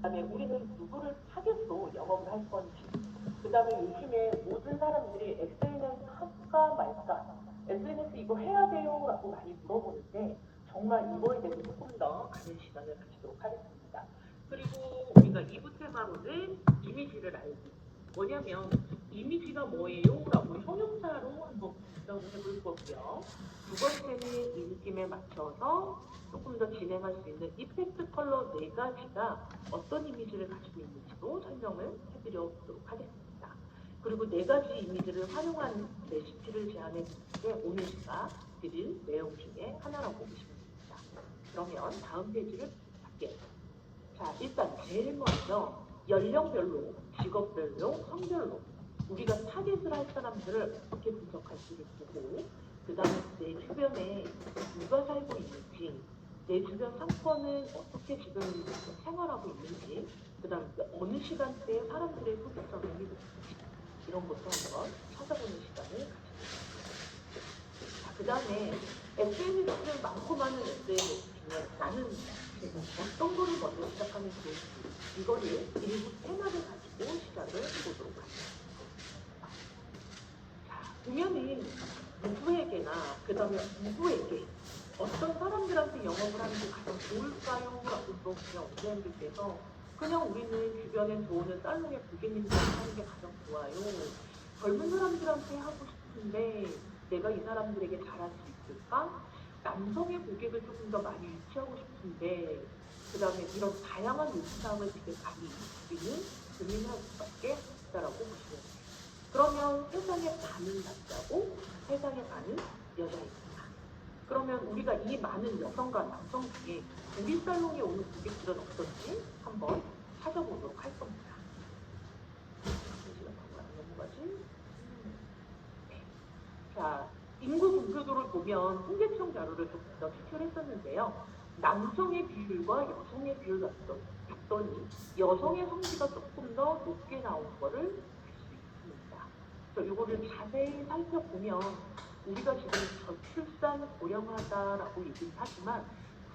그다음에 우리는 누구를 타겟으로 영업을 할 건지, 그다음에 요즘에 모든 사람들이 SNS 할까 말까, SNS 이거 해야 돼요? 라고 많이 물어보는데 정말 이거에 대해서 조금 더 아는 시간을 가지도록 하겠습니다. 그리고 우리가 2부 테마로는 이미지를 알기. 뭐냐면 이미지가 뭐예요? 라고 형용사로 한번 분석을 해볼 거고요. 두 번째는 이 느낌에 맞춰서 조금 더 진행할 수 있는 이펙트 컬러 네 가지가 어떤 이미지를 가지고 있는지도 설명을 해드려 보도록 하겠습니다. 그리고 네 가지 이미지를 활용한 레시피를 제안해 드리는데 오늘 제가 드릴 내용 중에 하나라고 보시면 됩니다. 그러면 다음 페이지를 볼게요. 자, 일단 제일 먼저 연령별로, 직업별로, 성별로 우리가 타겟을 할 사람들을 어떻게 분석할지를 보고, 그 다음에 내 주변에 누가 살고 있는지, 내 주변 상권은 어떻게 지금 생활하고 있는지, 그 다음에 어느 시간대에 사람들의 소비성이 높은지 이런 것도 한번 찾아보는 시간을 가지겠습니다. 자, 그 다음에 SNS를 많고 많은 SNS 중에 나는 어떤 거를 먼저 시작하면 좋을지 이거를 일부 테마를 가지고 시작을 해보도록 하겠습니다. 자, 보면은 누구에게나 그 다음에 누구에게 어떤 사람들한테 영업을 하는 게 가장 좋을까요? 라고 물어보면 원장님들께서 그냥 우리는 주변에 들어오는 살롱의 고객님들한테 하는 게 가장 좋아요. 젊은 사람들한테 하고 싶은데 내가 이 사람들에게 잘할 수 있을까? 남성의 고객을 조금 더 많이 유치하고 싶은데 그 다음에 이런 다양한 요구사항을 되게 많이 우리는 고민할 수밖에 없다라고 보시면 돼요. 그러면 세상의 반은 남자고 세상의 반은 여자입니다. 그러면 우리가 이 많은 여성과 남성 중에 우리 살롱에 오는 고객들은 어떤지 한번 찾아보도록 할 겁니다. 넘어가지? 네. 자, 인구 분표도를 보면 통계청 자료를 조금 더 추출했었는데요. 남성의 비율과 여성의 비율을 봤더니 여성의 성비가 조금 더 높게 나온 거를 알 수 있습니다. 그래서 이거를 자세히 살펴보면 우리가 지금 저출산 고령화다라고 얘기를 하지만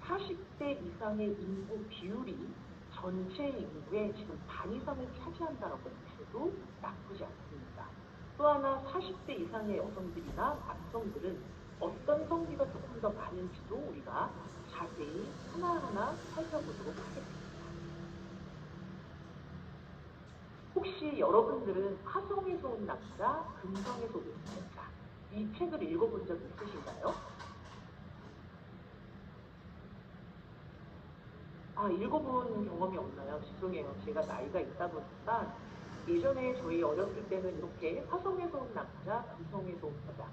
40대 이상의 인구 비율이 전체 인구의 지금 반 이상을 차지한다라고 보셔도 나쁘지 않습니다. 또 하나 40대 이상의 여성들이나 남성들은 어떤 성비가 조금 더 많은지도 우리가 자세히 하나하나 살펴보도록 하겠습니다. 혹시 여러분들은 화성에서 온 남자, 금성에서 온 남자 이 책을 읽어본 적 있으신가요? 아, 읽어본 경험이 없나요? 죄송해요. 제가 나이가 있다 보니까 예전에 저희 어렸을 때는 이렇게 화성에서 온 남자, 금성에서 온 여자,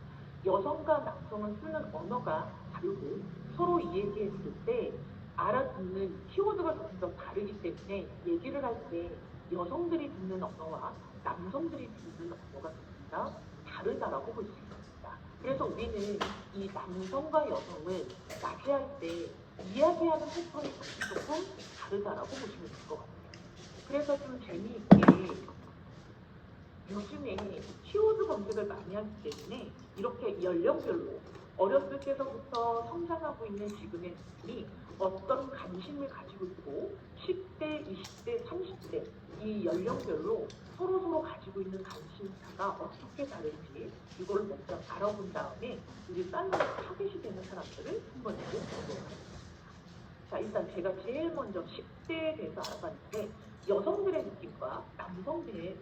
여성과 남성은 쓰는 언어가 다르고 서로 이 얘기했을 때 알아듣는 키워드가 조금 더 다르기 때문에 얘기를 할 때 여성들이 듣는 언어와 남성들이 듣는 언어가 조금 더 다르다라고 볼 수 있습니다. 그래서 우리는 이 남성과 여성을 나태할 때 이야기하는 패턴이 조금 다르다라고 보시면 될 것 같아요. 그래서 좀 재미있게 요즘에 키워드 검색을 많이 하기 때문에 이렇게 연령별로 어렸을 때서부터 성장하고 있는 지금의 분이 어떤 관심을 가지고 있고 10대, 20대, 30대 이 연령별로 서로 가지고 있는 관심사가 어떻게 다른지 이걸 먼저 알아본 다음에 우리 살롱 타겟이 되는 사람들을 한번 보도록 하겠습니다. 자, 일단 제가 제일 먼저 10대에 대해서 알아봤는데 여성들의 느낌과 남성들의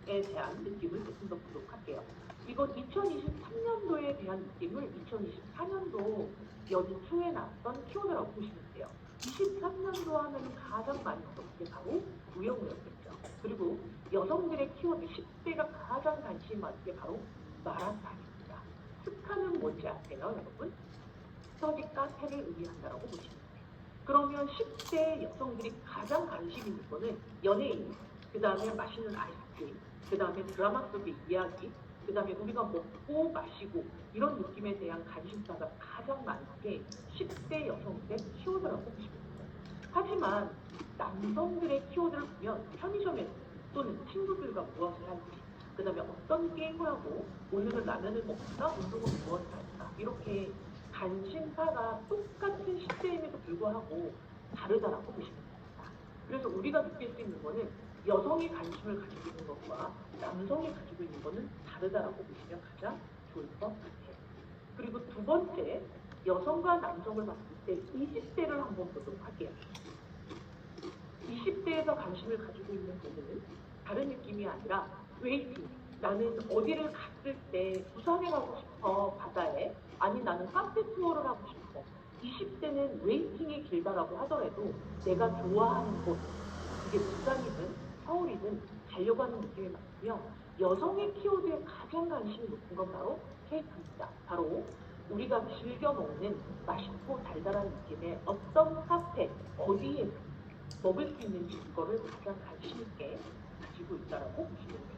대한 느낌을 조금 더 보도록 할게요. 이건 2023년도에 대한 느낌을 2024년도 연초에 나왔던 키워드라고 보시면 돼요. 23년도 하면 가장 많이 썼던 게 바로 무역이었겠죠. 그리고 여성들의 키워드 10대가 가장 관심 많은 게 바로 마라탕입니다. 스카는 뭔지 아세요, 여러분? 스터디 카페를 의미한다라고 보시면 돼요. 그러면 10대 여성들이 가장 관심 있는 거는 연예인, 그 다음에 맛있는 아이스크림, 그 다음에 드라마 속의 이야기, 그 다음에 우리가 먹고 마시고 이런 느낌에 대한 관심사가 가장 많은 게 10대 여성들의 키워드라고 보시면 돼요. 하지만 남성들의 키워드를 보면 편의점에서 또는 친구들과 무엇을 할지, 그 다음에 어떤 게임을 하고 오늘은 라면을 먹을까, 운동은 무엇을 할까 이렇게 관심사가 똑같은 10대임에도 불구하고 다르다라고 보시면 됩니다. 그래서 우리가 느낄 수 있는 거는 여성이 관심을 가지고 있는 것과 남성이 가지고 있는 거는 다르다라고 보시면 가장 좋을 것 같아요. 그리고 두 번째, 여성과 남성을 봤을 때 20대를 한번 보도록 할게요. 20대에서 관심을 가지고 있는 부분은 다른 느낌이 아니라 웨이팅. 나는 어디를 갔을 때 부산에 가고 싶어, 바다에. 아니, 나는 카페 투어를 하고 싶어. 20대는 웨이팅이 길다라고 하더라도 내가 좋아하는 곳, 이게 부산이든 서울이든 가려고 하는 느낌이 많고요. 여성의 키워드에 가장 관심이 높은 건 바로 케이크입니다. 바로 우리가 즐겨 먹는 맛있고 달달한 느낌의 어떤 카페, 어디에 먹을 수 있는지 이거를 가장 관심 있게 가지고 있다라고 보시면 돼요.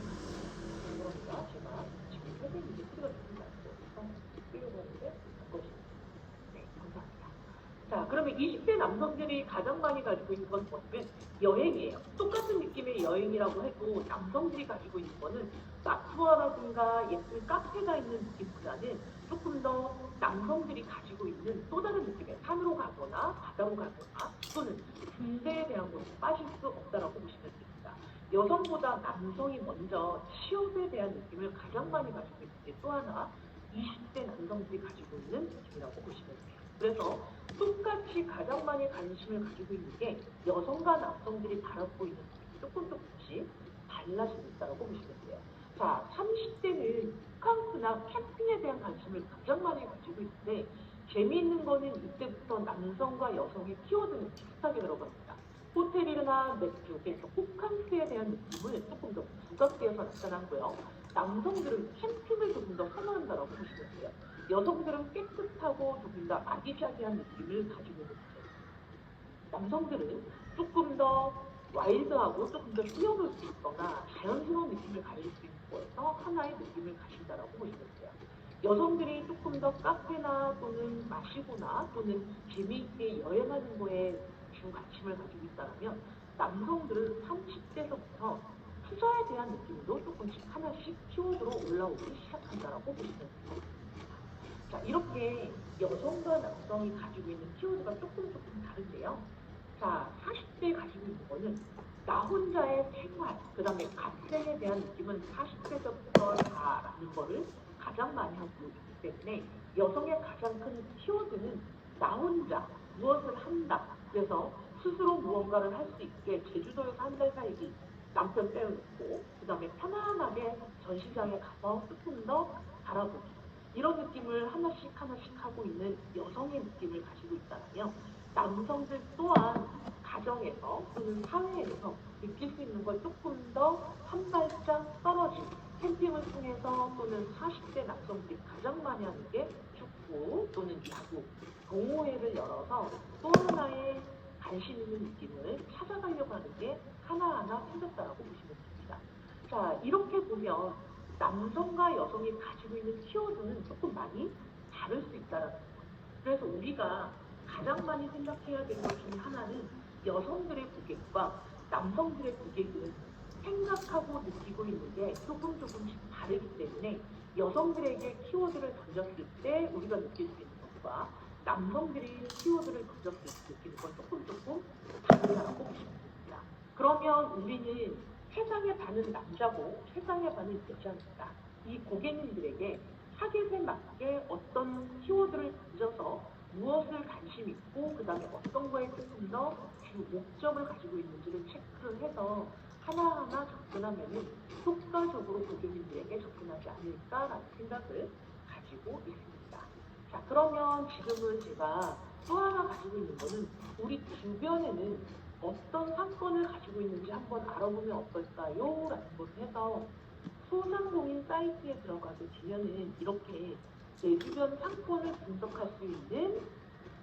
그러니까 제가 지금 선생님 리스트가 조금 많고 쓰려고 하는데 바꿔주세요. 네, 감사합니다. 자, 그러면 20대 남성들이 가장 많이 가지고 있는 건 뭐냐면 여행이에요. 똑같은 느낌의 여행이라고 해도 남성들이 가지고 있는 거는 마투어라든가 예쁜 카페가 있는 느낌보다는 조금 더 남성들이 가지고 있는 또 다른 느낌의 산으로 가거나 바다로 가거나 또는 군대에 대한 것에 빠질 수 없다라고 보시면 됩니다. 여성보다 남성이 먼저 취업에 대한 느낌을 가장 많이 가지고 있는 게 또 하나 20대 남성들이 가지고 있는 느낌이라고 보시면 돼요. 그래서 똑같이 가장 많이 관심을 가지고 있는 게 여성과 남성들이 바라보고 있는 느낌이 조금씩 달라지고 있다고 보시면 돼요. 자, 30대는 호캉스나 캠핑에 대한 관심을 가장 많이 가지고 있는데 재미있는 거는 이때부터 남성과 여성의 키워드는 비슷하게 들어갑니다. 호텔이나 맥주, 그래서 호캉스에 대한 느낌을 조금 더 부각되어서 나타나고요. 남성들은 캠핑을 조금 더 선호한다고 보시면 돼요. 여성들은 깨끗하고 조금 더 아기자기한 느낌을 가지고 있는 거예요. 남성들은 조금 더 와일드하고 조금 더 뛰어놀 수 있거나 자연스러운 느낌을 가질 수 있는 거에서 하나의 느낌을 가진다라고 보시면 돼요. 여성들이 조금 더 카페나 또는 마시거나 또는 재미있게 여행하는 거에 주 관심을 가지고 있다면 남성들은 30대서부터 투자에 대한 느낌도 조금씩 하나씩 키워드로 올라오기 시작한다라고 보시면 돼요. 자, 이렇게 여성과 남성이 가지고 있는 키워드가 조금 다른데요. 자, 40대 가지고 있는 거는 나 혼자의 생활, 그 다음에 갓생에 대한 느낌은 40대서부터 다라는 거를 가장 많이 하고 있기 때문에 여성의 가장 큰 키워드는 나 혼자 무엇을 한다. 그래서 스스로 무언가를 할 수 있게 제주도에서 한 달 살기, 남편 빼놓고 그 다음에 편안하게 전시장에 가서 조금 더 바라보기. 이런 느낌을 하나씩 하고 있는 여성의 느낌을 가지고 있다면 남성들 또한 가정에서 또는 사회에서 느낄 수 있는 걸 조금 더 한 발짝 떨어진 캠핑을 통해서 또는 40대 남성들이 가장 많이 하는 게 축구 또는 야구, 동호회를 열어서 또 하나의 관심 있는 느낌을 찾아가려고 하는 게 하나하나 생겼다고 보시면 됩니다. 자, 이렇게 보면 남성과 여성이 가지고 있는 키워드는 조금 많이 다를 수 있다는 거예요. 그래서 우리가 가장 많이 생각해야 될 것 중에 하나는 여성들의 고객과 남성들의 고객은 생각하고 느끼고 있는 게 조금씩 다르기 때문에 여성들에게 키워드를 던졌을 때 우리가 느낄 수 있는 것과 남성들이 키워드를 던졌을 때 느끼는 건 조금 다르다고 보시면 됩니다. 그러면 우리는 세상의 반은 남자고 세상의 반은 여자입니다. 이 고객님들에게 타겟에 맞게 어떤 키워드를 던져서 무엇을 관심 있고 그 다음에 어떤 거에 조금 더 주 목적을 가지고 있는지를 체크를 해서 하나하나 접근하면 효과적으로 고객님들에게 접근하지 않을까라는 생각을 가지고 있습니다. 자, 그러면 지금은 제가 또 하나 가지고 있는 거는 우리 주변에는 어떤 상권을 가지고 있는지 한번 알아보면 어떨까요? 라는 것을 해서 소상공인 사이트에 들어가게 되면은 이렇게 내 주변 상권을 분석할 수 있는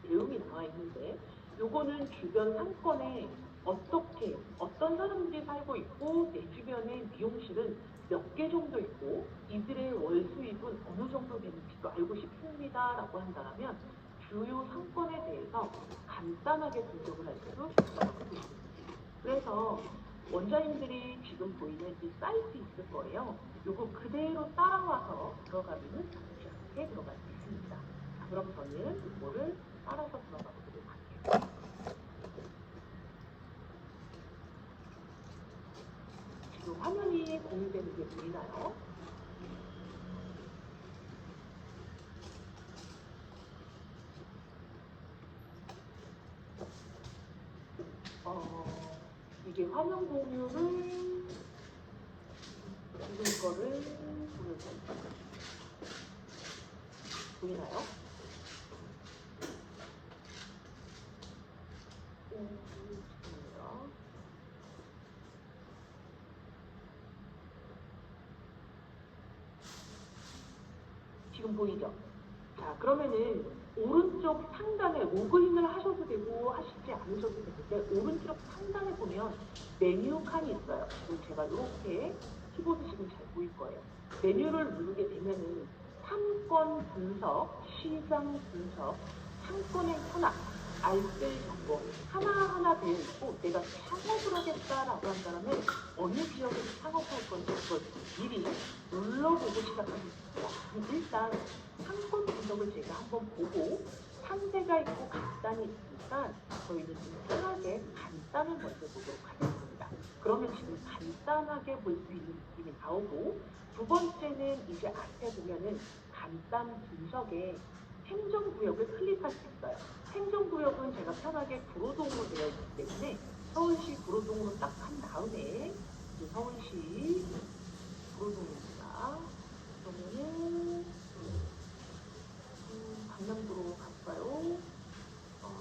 내용이 나와 있는데 요거는 주변 상권에 어떻게 어떤 사람들이 살고 있고 내 주변에 미용실은 몇 개 정도 있고 이들의 월 수입은 어느 정도 되는지도 알고 싶습니다 라고 한다면 주요 상권에 대해서 간단하게 분석을 할 수 있다고 보시면 됩니다. 하셔서 원장님들이 지금 보이는 이 사이트 있을 거예요. 요거 그대로 따라와서 들어가면은 잡지 않게 들어갈 수 있습니다. 자, 그럼 저는 이거를 따라서 들어가 보도록 할게요. 지금 화면이 공유되는 게 보이나요? 이게 화면 공유를 지금 거를 보이나요? 잠깐만요. 지금 보이죠? 자, 그러면은 오른쪽 상단에 로그인을 하셔도 되고 하시지 않으셔도 되는데 오른쪽 상단에 보면 메뉴 칸이 있어요. 지금 제가 이렇게 키보드 지금 잘 보일 거예요. 메뉴를 누르게 되면은 상권 분석, 시장 분석, 상권의 현황, 알뜰 정보 하나하나 되어 있고 내가 창업을 하겠다라고 한다면 어느 지역에서 창업할 건지 그걸 미리 눌러보고 시작하겠습니다. 일단 상권 분석을 제가 한번 보고 상세가 있고 간단이 있으니까 저희는 좀 편하게 간단을 먼저 보도록 하겠습니다. 그러면 지금 간단하게 볼 수 있는 느낌이 나오고 두 번째는 이제 앞에 보면은 간단 분석에 행정구역을 클릭할 수 있어요. 행정구역은 제가 편하게 구로동으로 되어 있기 때문에 서울시 구로동으로 딱 한 다음에 서울시 구로동입니다. 그러면은 강남구로 갈까요?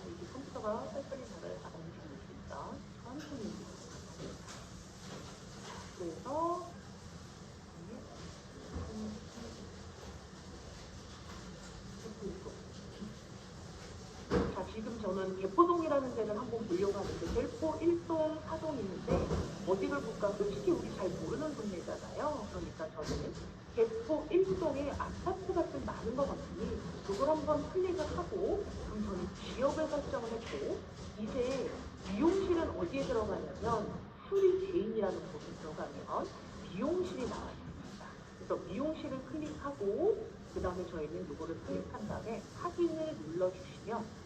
이게 컴퓨터가 빨리빨리 나가야 나가는지 모르겠다. 천천히 그래서 자, 지금 저는 개포동이라는 데를 한번 보려고 하는데 델포 1동, 4동 있는데 어디를 볼까? 솔직히 우리 잘 모르는 동네잖아요. 그러니까 저는 개포 1동에 아파트 같은 많은 것 같으니 그걸 한번 클릭을 하고 그럼 저는 지역을 설정을 했고 이제 미용실은 어디에 들어가냐면 수리 개인이라는 곳에 들어가면 미용실이 나와 있습니다. 그래서 미용실을 클릭하고 그 다음에 저희는 이거를 클릭한 다음에 확인을 눌러주시면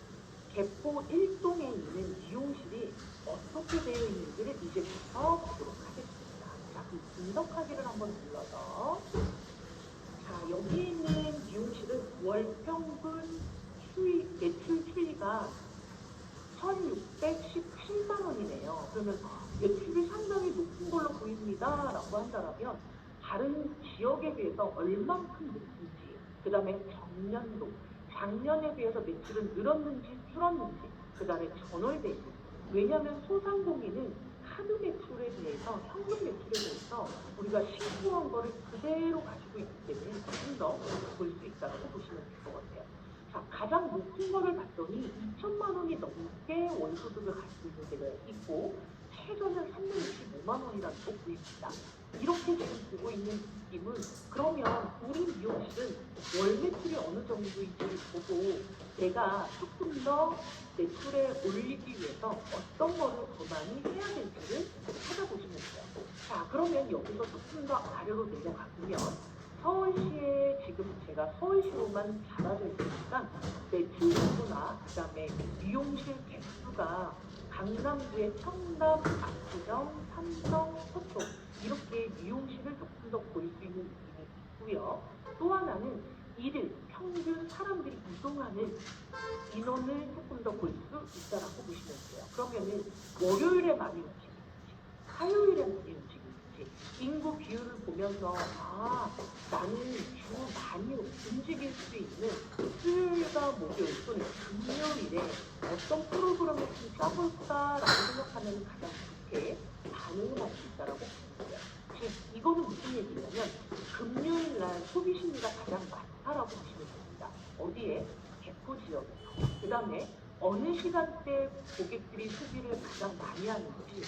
개포 1동에 있는 미용실이 어떻게 되어 있는지를 이제부터 보도록 하겠습니다. 자, 그 분석하기를 한번 눌러서 자, 여기 있는 미용실은 월 평균 매출 추이가 1,617만 원이네요. 그러면 매출이 상당히 높은 걸로 보입니다. 라고 한다면 다른 지역에 비해서 얼만큼 높은지 그 다음에 전년도 작년에 비해서 매출은 늘었는지 줄었는지 그 다음에 전월 베이스 왜냐하면 소상공인은 카드 매출에 대해서 현금 매출에 대해서 우리가 신고한 거를 그대로 가지고 있기 때문에 조금 더 볼 수 있다고 보시면 될 것 같아요. 자, 가장 높은 거를 봤더니 2천만 원이 넘게 월소득을 가지고 있는 데가 있고 최저는 365만 원이라는 거 보입니다. 이렇게 지금 보고 있는 느낌은 그러면 우리 미용실은 월 매출이 어느 정도인지를 보고 내가 조금 더 매출에 올리기 위해서 어떤 거를 더 많이 해야 될지를 찾아보시면 돼요. 자, 그러면 여기서 조금 더 아래로 내려가면 서울시에 지금 제가 서울시로만 잡아져 있으니까 매출 정도나 그 다음에 미용실 개수가 강남구의 청담, 압구정, 삼성, 서초 이렇게 미용실을 조금 더 볼 수 있는 느낌이 있고요. 또 하나는 일일 평균 사람들이 이동하는 인원을 조금 더 볼 수 있다라고 보시면 돼요. 그러면은 월요일에 많이 움직이는지, 화요일에 많이 움직이는지 인구 비율을 보면서 나는 주 많이 움직일 수 있는 수요일과 목요일 또는 금요일에 어떤 프로그램을 좀 짜볼까라고 생각하면 가장 좋게 반응을 할 수 있다라고 보시면 돼요. 즉 이거는 무슨 얘기냐면 금요일 날 소비 심리가 가장 많다라고 보시면 됩니다. 어디에? 개포 지역에서. 그 다음에 어느 시간대 고객들이 소비를 가장 많이 하는지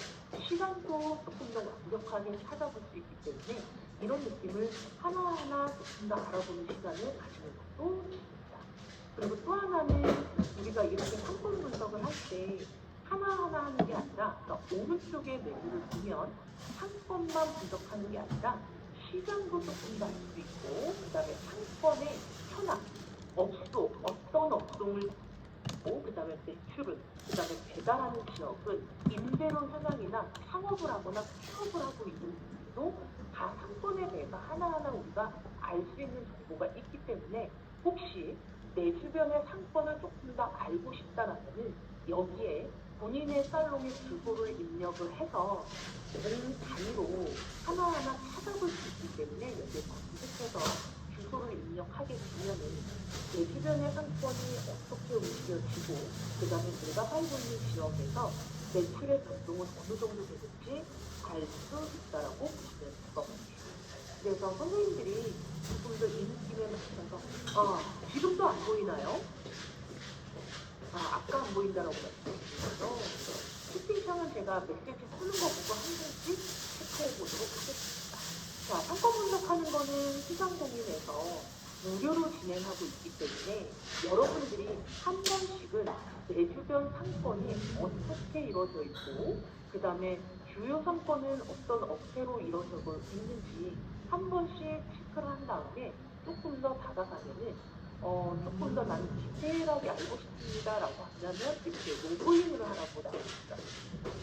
시간도 조금 더 완벽하게 찾아볼 수 있기 때문에 이런 느낌을 하나하나 조금 더 알아보는 시간을 가지는 것도 좋습니다. 그리고 또 하나는 우리가 이렇게 상권 분석을 할 때 하나하나 하는 게 아니라 자, 오른쪽에 메뉴를 보면 상권만 분석하는 게 아니라 시장도 조금 더 알 수 있고, 그 다음에 상권의 현황, 업종, 어떤 업종을 그 다음에 매출은, 그 다음에 배달하는 지역은 임대료 현황이나 창업을 하거나 취업을 하고 있는 분들도 다 상권에 대해서 하나하나 우리가 알 수 있는 정보가 있기 때문에 혹시 내 주변의 상권을 조금 더 알고 싶다라면은 여기에 본인의 살롱의 주소를 입력을 해서 본 단위로 하나하나 찾아볼 수 있기 때문에 여기에 검색해서 주소를 입력하게 되면은 내 주변의 상권이 어떻게 움직여지고 그 다음에 내가 살고 있는 지역에서 매출의 변동은 어느 정도 되는지 알 수 있다라고 보시면 될 것 같아요. 그래서 선생님들이 조금 더 이 느낌에 맞춰서 지금도 안 보이나요? 아까 안 보인다라고 말씀드렸죠. 채팅창은 제가 메시지 쓰는 거 보고 한 번씩 체크해 보도록 하겠습니다. 자, 상권 분석하는 거는 시장공인에서 무료로 진행하고 있기 때문에 여러분들이 한 번씩은 내 주변 상권이 어떻게 이루어져 있고 그 다음에 주요 상권은 어떤 업태로 이루어지고 있는지 한 번씩 체크를 한 다음에 조금 더 다가가면은 조금 더 나는 디테일하게 알고 싶습니다라고 하면은 이렇게 로그인을 하라고 나옵니다.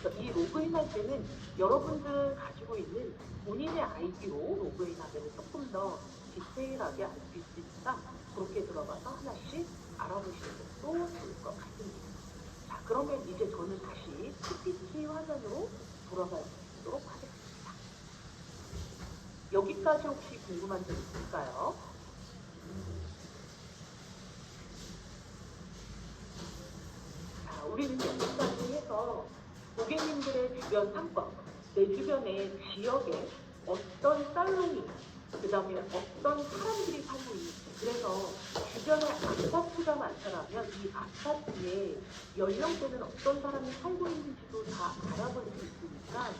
그래서 이 로그인할 때는 여러분들 가지고 있는 본인의 아이디로 로그인하면 조금 더 디테일하게 알 수 있으니까 그렇게 들어가서 하나씩 알아보시는 것도 좋을 것 같습니다. 자, 그러면 이제 저는 다시 PPT 화면으로 돌아가 보도록 하겠습니다. 여기까지 혹시 궁금한 점 있을까요? 자, 우리는 여기까지 해서 고객님들의 주변 상권, 내 주변의 지역에 어떤 살롱이, 그 다음에 어떤 사람들이 살고 있는지, 그래서 주변에 아파트가 많다라면 이 아파트에 연령대는 어떤 사람이 살고 있는지도 다 알아볼 수 있으니까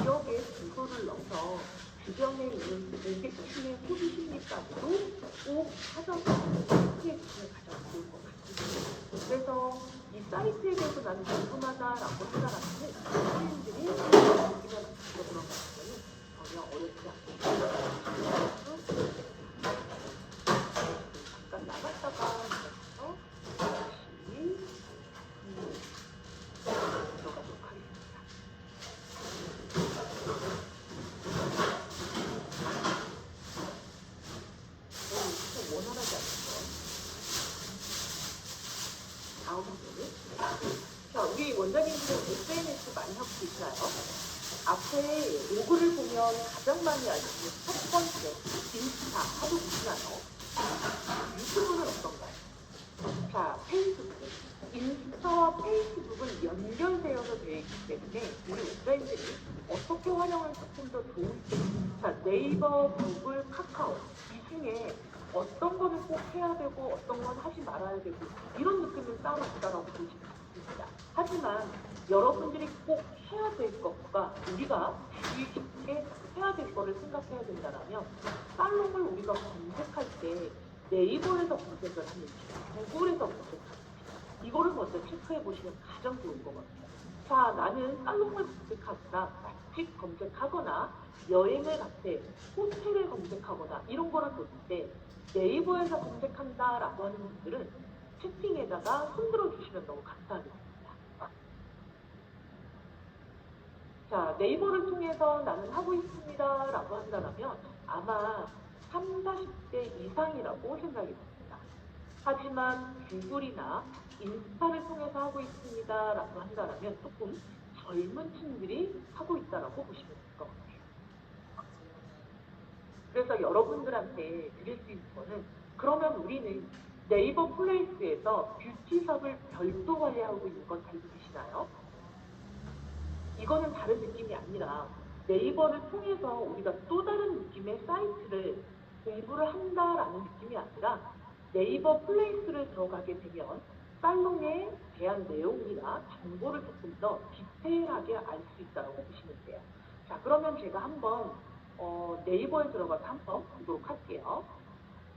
지역에 주소를 넣어서 주변에 있는 고객층의 소비 심리까지도 꼭 찾아서 체크해 주시면 가장 좋을 것 같습니다. 그래서 이 사이트에 대해서 나는 궁금하다라고 생각하시는 선생님들이 여기가 맞춰서 들어가시면 전혀 어렵지 않습니다. 잠깐 나갔다가 들어가서 다시 들어가도록 하겠습니다. 진짜 원활하지 않죠? 다음 번째는 자, 우리 원장님들은 SNS 많이 하고 계시나요? 앞에 로고를 보면 가장 많이 알려주는 첫 번째 인스타 하고 계시나요? 유튜브는 어떤가요? 자, 페이스북. 인스타와 페이스북은 연결되어서 되어 있기 때문에 우리 원장님들이 어떻게 활용을 조금 더 좋을지. 자, 네이버, 구글, 카카오 이 중에 어떤 거는 꼭 해야 되고 어떤 건 하지 말아야 되고 이런 느낌은 따로 있다라고 보시면 됩니다. 하지만 여러분들이 꼭 해야 될 것과 우리가 주의 깊게 해야 될 거를 생각해야 된다면 살롱을 우리가 검색할 때 네이버에서 검색을 하는지 구글에서 검색하는지 이거를 먼저 체크해 보시면 가장 좋을 것 같아요. 자, 나는 살롱을 검색하거나 맛집 검색하거나 여행을 갈 때 호텔을 검색하거나 이런 거를 볼 때 네이버에서 검색한다라고 하는 분들은 채팅에다가 손들어 주시면 너무 감사하겠습니다. 자, 네이버를 통해서 나는 하고 있습니다 라고 한다면 아마 30, 40대 이상이라고 생각이 듭니다. 하지만 구글이나 인스타를 통해서 하고 있습니다 라고 한다면 조금 젊은 층들이 하고 있다라고 보시면 될 것 같아요. 그래서 여러분들한테 드릴 수 있는 거는 그러면 우리는 네이버 플레이스에서 뷰티샵을 별도 관리하고 있는 건 알고 계시나요? 이거는 다른 느낌이 아니라 네이버를 통해서 우리가 또 다른 느낌의 사이트를 공부를 한다라는 느낌이 아니라 네이버 플레이스를 들어가게 되면 살롱에 대한 내용이나 정보를 조금 더 디테일하게 알 수 있다고 보시면 돼요. 자, 그러면 제가 한번 네이버에 들어가서 한번 보도록 할게요.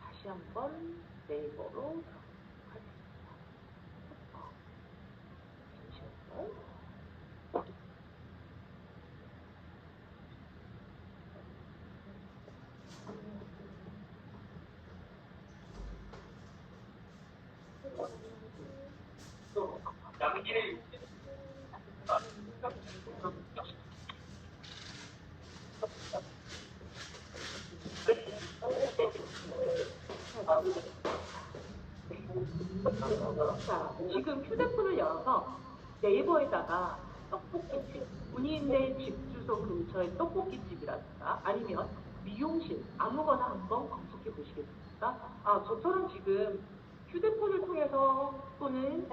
다시 한번 네이버로 들어가도록 하겠습니다. 잠시만요. 자, 지금 휴대폰을 열어서 네이버에다가 떡볶이집, 본인의 집 주소 근처에 떡볶이집이라든가 아니면 미용실 아무거나 한번 검색해 보시겠습니까? 아, 저처럼 지금 휴대폰을 통해서 또는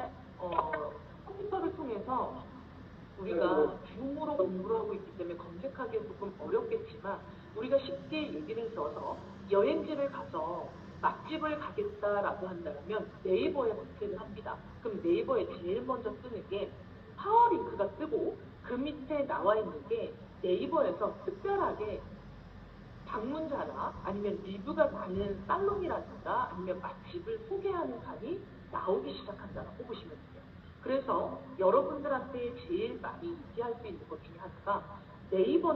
컴퓨터를 통해서 우리가 줌으로 공부를 하고 있기 때문에 검색하기 조금 어렵겠지만 우리가 쉽게 얘기를 들어서 여행지를 가서 맛집을 가겠다라고 한다면 네이버에 검색을 합니다. 그럼 네이버에 제일 먼저 뜨는 게 파워링크가 뜨고 그 밑에 나와 있는 게 네이버에서 특별하게 방문자나 아니면 리뷰가 많은 살롱이라든가 아니면 맛집을 소개하는 칸이 나오기 시작한다고 보시면 돼요. 그래서 여러분들한테 제일 많이 얘기할 수 있는 것 중에 하나가 네이버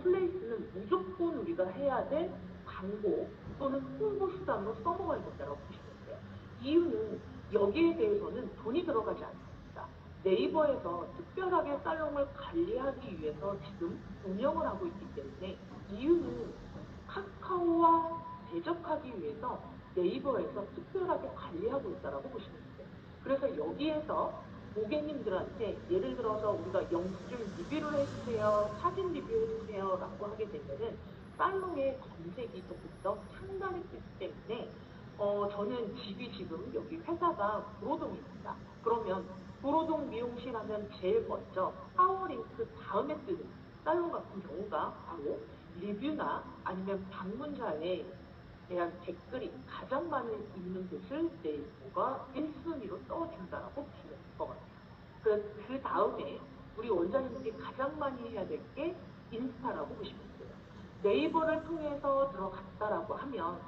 플레이스는 무조건 우리가 해야 될 광고 또는 홍보 수단으로 써먹어야 된다고 보시면 돼요. 이유는 여기에 대해서는 돈이 들어가지 않습니다. 네이버에서 특별하게 살롱을 관리하기 위해서 지금 운영을 하고 있기 때문에 이유는 카카오와 대적하기 위해서 네이버에서 특별하게 관리하고 있다고 보시면 돼요. 그래서 여기에서 고객님들한테 예를 들어서 우리가 영수증 리뷰를 해주세요, 사진 리뷰 해주세요 라고 하게 되면은 팔로우의 검색이 조금 더 상단에 뜨기 때문에 저는 집이 지금 여기 회사가 구로동입니다. 그러면 구로동 미용실 하면 제일 먼저 파워링크 다음에 뜨는 살롱 같은 경우가 바로 리뷰나 아니면 방문자에 대한 댓글이 가장 많이 있는 곳을 네이버가 1순위로 떠준다라고 보시면 될 것 같아요. 그 다음에 우리 원장님들이 가장 많이 해야 될 게 인스타라고 보시면 돼요. 네이버를 통해서 들어갔다라고 하면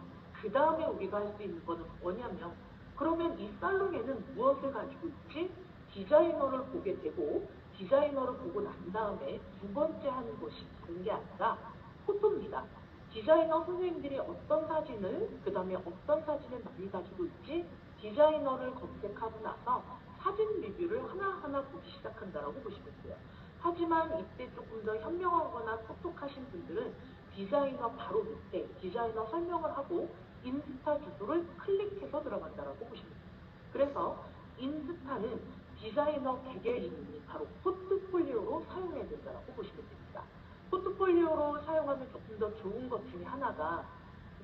그 다음에 우리가 할 수 있는 거는 뭐냐면 그러면 이 살롱에는 무엇을 가지고 있지? 디자이너를 보게 되고 디자이너를 보고 난 다음에 두 번째 하는 것이 다른 게 아니라 포토입니다. 디자이너 선생님들이 어떤 사진을 그 다음에 어떤 사진을 많이 가지고 있지 디자이너를 검색하고 나서 사진 리뷰를 하나하나 보기 시작한다라고 보시면 돼요. 하지만 이때 조금 더 현명하거나 똑똑하신 분들은 디자이너 바로 밑에 디자이너 설명을 하고 인스타 주소를 클릭해서 들어간다라고 보시면 돼요. 그래서 인스타는 디자이너 개개인이 바로 포트폴리오로 사용해야 된다고 보시면 됩니다. 포트폴리오로 사용하면 조금 더 좋은 것 중에 하나가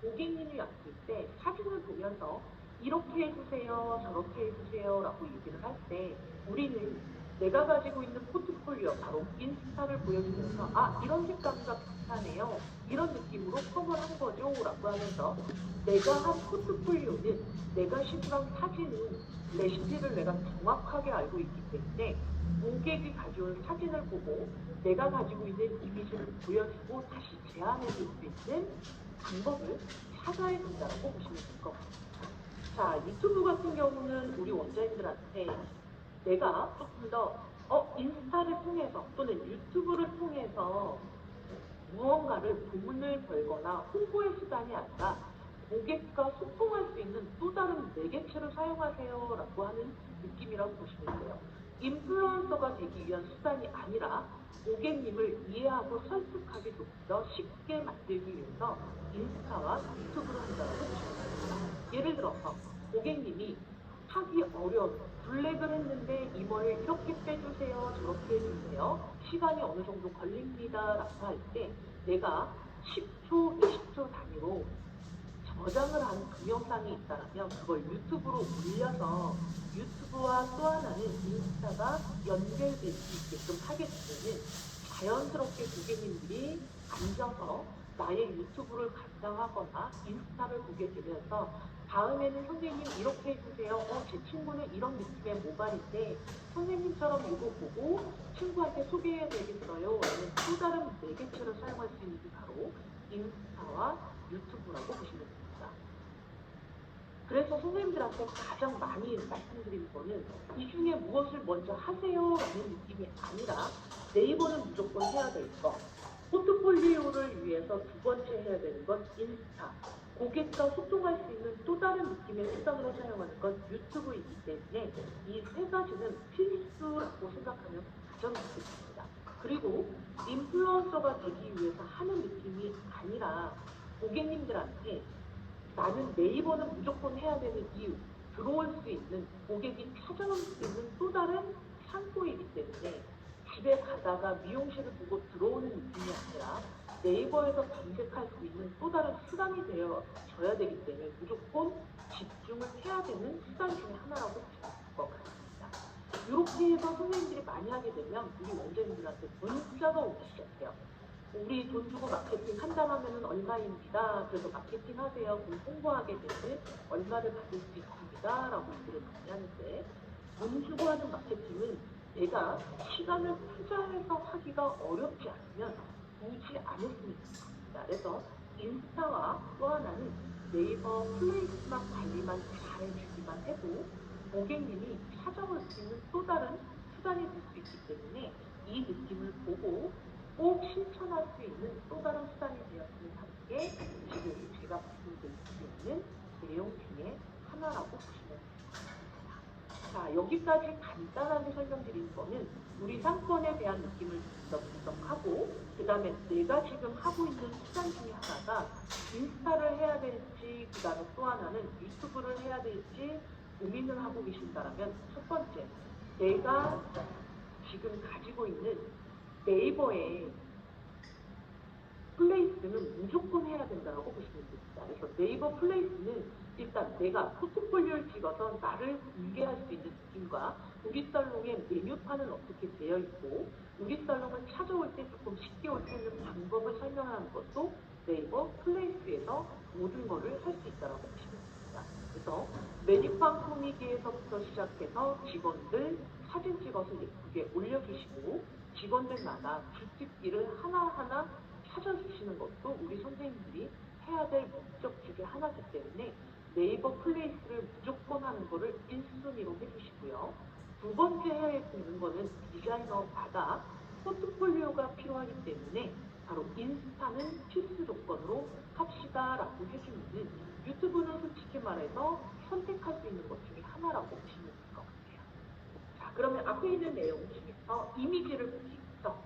고객님이 왔을 때 사진을 보면서 이렇게 해주세요, 저렇게 해주세요 라고 얘기를 할 때 우리는 내가 가지고 있는 포트폴리오, 바로 인스타를 보여주면서 아, 이런 색감과 비슷하네요. 이런 느낌으로 펌을 한 거죠. 라고 하면서 내가 한 포트폴리오는 내가 시도한 사진은 레시피를 내가 정확하게 알고 있기 때문에 고객이 가져온 사진을 보고 내가 가지고 있는 이미지를 보여주고 다시 제안해 줄 수 있는 방법을 찾아야 된다고 보시면 될 것 같습니다. 자, 유튜브 같은 경우는 우리 원장님들한테 내가 조금 더 인스타를 통해서 또는 유튜브를 통해서 무언가를 돈을 벌거나 홍보의 수단이 아니라 고객과 소통할 수 있는 또 다른 매개체를 사용하세요 라고 하는 느낌이라고 보시면 돼요. 인플루언서가 되기 위한 수단이 아니라 고객님을 이해하고 설득하기 조금 더 쉽게 만들기 위해서 인스타와 유튜브를 한다고 보시면 됩니다. 예를 들어서 고객님이 하기 어려운 블랙을 했는데 이걸 이렇게 빼주세요, 저렇게 해주세요. 시간이 어느 정도 걸립니다. 라고 할 때 내가 10초, 20초 단위로 저장을 한 동영상이 있다면 그걸 유튜브로 올려서 유튜브와 또 하나는 인스타가 연결될 수 있게끔 하게 되면 자연스럽게 고객님들이 앉아서 나의 유튜브를 감상하거나 인스타를 보게 되면서 다음에는 선생님 이렇게 해주세요. 제 친구는 이런 느낌의 모발인데 선생님처럼 이거 보고 친구한테 소개해야 되겠어요. 라는 또 다른 매개체를 사용할 수 있는 게 바로 인스타와 유튜브라고 보시면 됩니다. 그래서 선생님들한테 가장 많이 말씀드리는 거는 이 중에 무엇을 먼저 하세요라는 느낌이 아니라 네이버는 무조건 해야 될 거, 포트폴리오를 위해서 두 번째 해야 되는 건 인스타, 고객과 소통할 수 있는 또 다른 느낌의 수단으로 사용하는 건 유튜브이기 때문에 이 세 가지는 필수라고 생각하면 가장 좋겠습니다. 그리고 인플루언서가 되기 위해서 하는 느낌이 아니라 고객님들한테 나는 네이버는 무조건 해야 되는 이유, 들어올 수 있는 고객이 찾아올 수 있는 또 다른 창구이기 때문에 집에 가다가 미용실을 보고 들어오는 느낌이 아니라 네이버에서 검색할 수 있는 또 다른 수단이 되어져야 되기 때문에 무조건 집중을 해야 되는 수단 중에 하나라고 보시면 될 것 같습니다. 이렇게 해서 선생님들이 많이 하게 되면 우리 원장님들한테 문자가 오기 시작해요. 우리 돈 주고 마케팅 한다면 얼마입니다. 그래서 마케팅 하세요. 그럼 홍보하게 되면 얼마를 받을 수 있습니다. 라고 얘기를 많이 하는데 돈 주고 하는 마케팅은 내가 시간을 투자해서 하기가 어렵지 않으면 굳이 안 했으면 좋겠습니다. 그래서 인스타와 또 하나는 네이버 플레이스만 관리만 잘 해주기만 해도 고객님이 찾아올 수 있는 또 다른 수단이 될 수 있기 때문에 이 느낌을 보고 꼭 실천할 수 있는 또 다른 수단이 되었으면 하는 게 지금 제가 말씀드리고 있는 내용 중에 하나라고 보시면 될 것 같습니다. 자, 여기까지 간단하게 설명드린 거는 우리 상권에 대한 느낌을 좀 더 분석하고 그 다음에 내가 지금 하고 있는 수단 중에 하나가 인스타를 해야 될지 그 다음에 또 하나는 유튜브를 해야 될지 고민을 하고 계신다면 첫 번째, 내가 지금 가지고 있는 네이버에 플레이스는 무조건 해야 된다고 보시면 됩니다. 그래서 네이버 플레이스는 일단 내가 포트폴리오를 찍어서 나를 공개할 수 있는 느낌과 우리 살롱의 메뉴판은 어떻게 되어 있고 우리 살롱을 찾아올 때 조금 쉽게 올 수 있는 방법을 설명하는 것도 네이버 플레이스에서 모든 것을 할 수 있다고 보시면 됩니다. 그래서 메뉴판 꾸미기에서부터 시작해서 직원들 사진 찍어서 예쁘게 올려주시고 직원들마다 주특기를 하나하나 찾아주시는 것도 우리 선생님들이 해야 될 목적 중에 하나이기 때문에 네이버 플레이스를 무조건 하는 거를 1순위로 해주시고요. 두 번째 해야 되는 거는 디자이너마다 포트폴리오가 필요하기 때문에 바로 인스타는 필수 조건으로 합시다라고 해주면은 유튜브는 솔직히 말해서 선택할 수 있는 것 중에 하나라고 보시면 될 것 같아요. 자, 그러면 앞에 있는 내용 중에서 이미지를 보기 위해서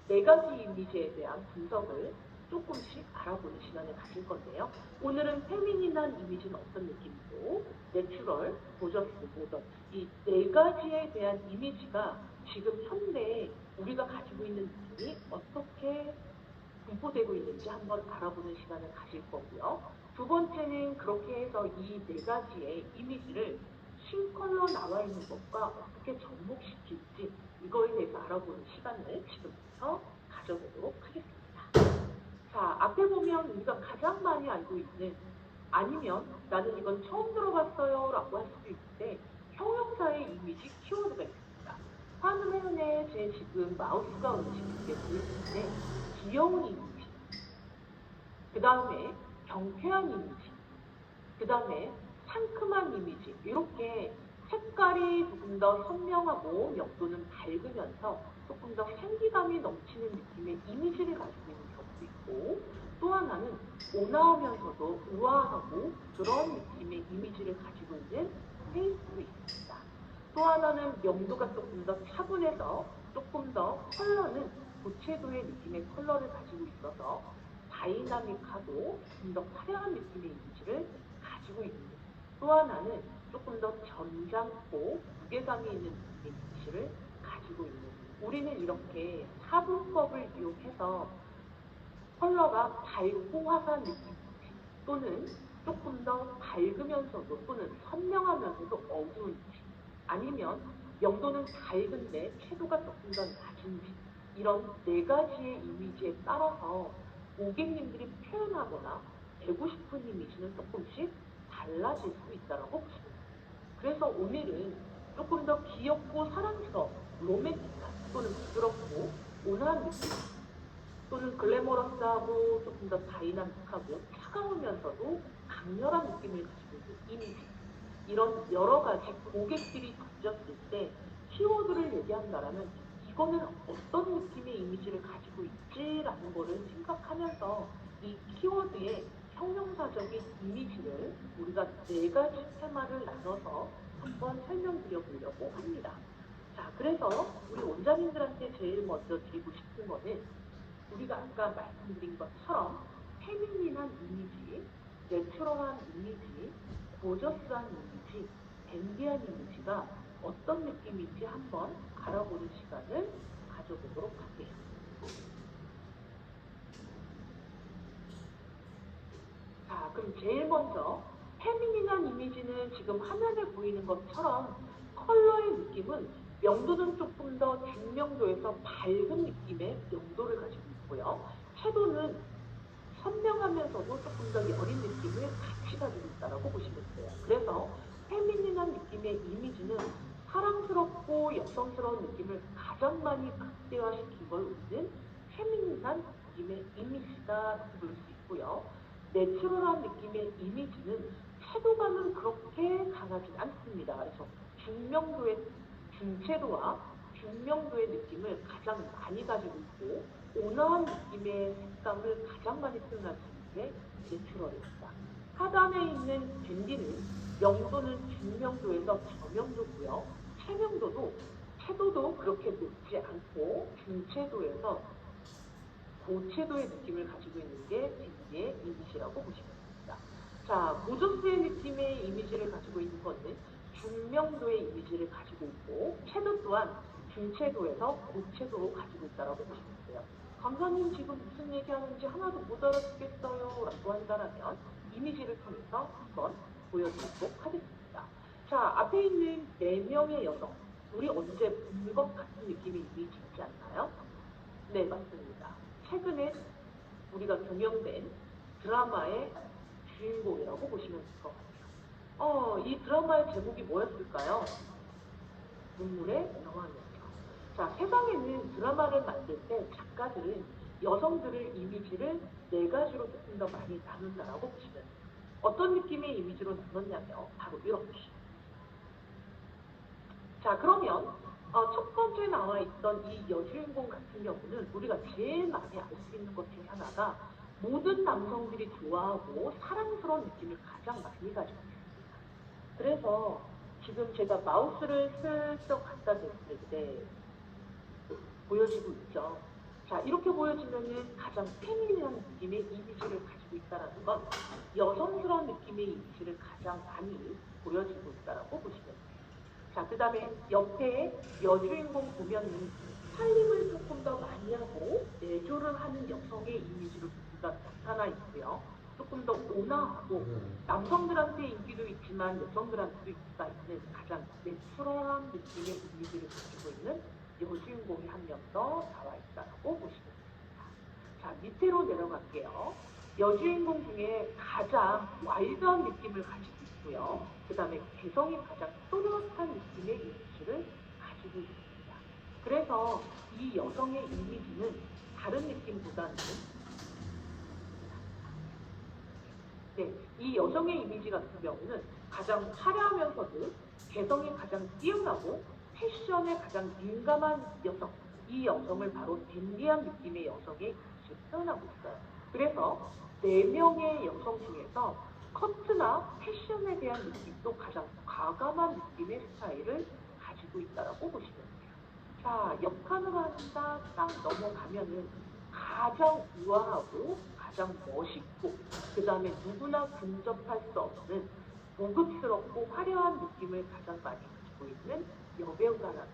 네 가지 이미지에 대한 분석을 조금씩 알아보는 시간을 가질 건데요. 오늘은 페미닌한 이미지는 어떤 느낌이고 내추럴, 고저스, 모던 이 네 가지에 대한 이미지가 지금 현대에 우리가 가지고 있는 느낌이 어떻게 분포되고 있는지 한번 알아보는 시간을 가질 거고요. 두 번째는 그렇게 해서 이 네 가지의 이미지를 신컬러 나와 있는 것과 어떻게 접목시킬지 이거에 대해서 알아보는 시간을 지금부터 가져보도록 하겠습니다. 자, 앞에 보면 우리가 가장 많이 알고 있는 아니면 나는 이건 처음 들어봤어요 라고 할 수도 있는데 형용사의 이미지 키워드가 있습니다. 화면에 제 지금 마우스가 움직이게 보일 텐데 귀여운 이미지, 그 다음에 경쾌한 이미지, 그 다음에 상큼한 이미지 이렇게 색깔이 조금 더 선명하고 명도는 밝으면서 조금 더 생기감이 넘치는 느낌의 이미지를 가지고 있는 경우도 있고 또 하나는 온화하면서도 우아하고 그런 느낌의 이미지를 가지고 있는 페이스도 있습니다. 또 하나는 명도가 조금 더 차분해서 조금 더 컬러는 고채도의 느낌의 컬러를 가지고 있어서 다이나믹하고 좀 더 화려한 느낌의 이미지를 가지고 있는 또 하나는 조금 더 점잖고 무게감이 있는 느낌의 이미지를 가지고 있는 우리는 이렇게 사분법을 이용해서 컬러가 밝고 화사한 느낌 또는 조금 더 밝으면서도 또는 선명하면서도 어두운지 아니면 명도는 밝은데 채도가 조금 더 낮은지 이런 네 가지의 이미지에 따라서 고객님들이 표현하거나 되고 싶은 이미지는 조금씩 달라질 수 있다고 보시면 됩니다. 그래서 오늘은 조금 더 귀엽고 사랑스러운 로맨틱한 또는 부드럽고 온화한 느낌 또는 글래머러스하고 조금 더 다이나믹하고 차가우면서도 강렬한 느낌을 가지고 있는 이미지 이런 여러 가지 고객들이 던졌을 때 키워드를 얘기한다라면 이거는 어떤 느낌의 이미지를 가지고 있지라는 거를 생각하면서 이 키워드의 형용사적인 이미지를 우리가 네 가지 테마를 나눠서 한번 설명드려 보려고 합니다. 자, 그래서 우리 원장님들한테 제일 먼저 드리고 싶은 거는 우리가 아까 말씀드린 것처럼 페미닌한 이미지, 내추럴한 이미지, 고저스한 이미지, 댄디한 이미지가 어떤 느낌인지 한번 알아보는 시간을 가져보도록 할게요. 자, 그럼 제일 먼저 페미닌한 이미지는 지금 화면에 보이는 것처럼 컬러의 느낌은 명도는 조금 더 중명도에서 밝은 느낌의 명도를 가지고 있고요. 채도는 선명하면서도 조금 더 여린 느낌을 같이 가지고 있다고 보시면 돼요. 그래서 페미닌한 느낌의 이미지는 사랑스럽고 여성스러운 느낌을 가장 많이 극대화시킨 걸 우리는 페미닌한 느낌의 이미지다 볼 수 있고요. 내추럴한 느낌의 이미지는 채도감은 그렇게 강하진 않습니다. 그래서 중명도의 중채도와 중명도의 느낌을 가장 많이 가지고 있고 온화한 느낌의 색감을 가장 많이 표현할 수 있는 게 내추럴입니다. 하단에 있는 댄디는 명도는 중명도에서 저명도고요. 채도도 그렇게 높지 않고 중채도에서 고채도의 느낌을 가지고 있는 게 댄디의 이미지라고 보시면 됩니다. 자, 고저스의 느낌의 이미지를 가지고 있는 것은 중명도의 이미지를 가지고 있고 채도 또한 중채도에서 고채도로 가지고 있다고 보시면 돼요. 강사님 지금 무슨 얘기하는지 하나도 못 알아듣겠어요 라고 한다면 이미지를 통해서 한번 보여드리도록 하겠습니다. 자, 앞에 있는 4명의 여성, 우리 언제 본 것 같은 느낌의 이미지 있지 않나요? 네, 맞습니다. 최근에 우리가 경영된 드라마의 주인공이라고 보시면 될 것 같아요. 이 드라마의 제목이 뭐였을까요? 눈물의 여왕이었죠. 자, 세상에는 드라마를 만들 때 작가들은 여성들의 이미지를 4가지로 조금 더 많이 나눈다라고 보시면 돼요. 어떤 느낌의 이미지로 나눴냐면 바로 이렇게. 자, 그러면 첫 번째 나와 있던 이 여주인공 같은 경우는 우리가 제일 많이 알 수 있는 것 중에 하나가 모든 남성들이 좋아하고 사랑스러운 느낌을 가장 많이 가지고 있습니다. 그래서 지금 제가 마우스를 슬쩍 갖다 댔을 때 보여지고 있죠. 자, 이렇게 보여지면은 가장 페미닌한 느낌의 이미지를 가지고 있다는 건 여성스러운 느낌의 이미지를 가장 많이 보여주고 있다고 보시면 돼요. 자, 그 다음에 옆에 여주인공 보면은 살림을 조금 더 많이 하고 내조를 하는 여성의 이미지로 나타나 있고요. 조금 더 온화하고 남성들한테 인기도 있지만 여성들한테도 인기가 있는 가장 내추럴한 느낌의 이미지를 가지고 있는 여주인공이 한 명 더 나와 있다고 보시면 됩니다. 자, 밑으로 내려갈게요. 여주인공 중에 가장 와일드한 느낌을 가지고 있고요. 그 다음에 개성이 가장 또렷한 느낌의 이미지를 가지고 있습니다. 그래서 이 여성의 이미지는 다른 느낌보다는 이 여성의 이미지 같은 경우는 가장 화려하면서도 개성이 가장 뛰어나고 패션에 가장 민감한 여성, 이 여성을 바로 댄디한 느낌의 여성의 이미지를 표현하고 있어요. 그래서 4명의 여성 중에서 커트나 패션에 대한 느낌도 가장 과감한 느낌의 스타일을 가지고 있다고 보시면 돼요. 자, 옆칸으로 한다 딱 넘어가면은 가장 우아하고 가장 멋있고 그 다음에 누구나 근접할 수 없는 고급스럽고 화려한 느낌을 가장 많이 가지고 있는 여배우가 나타나죠.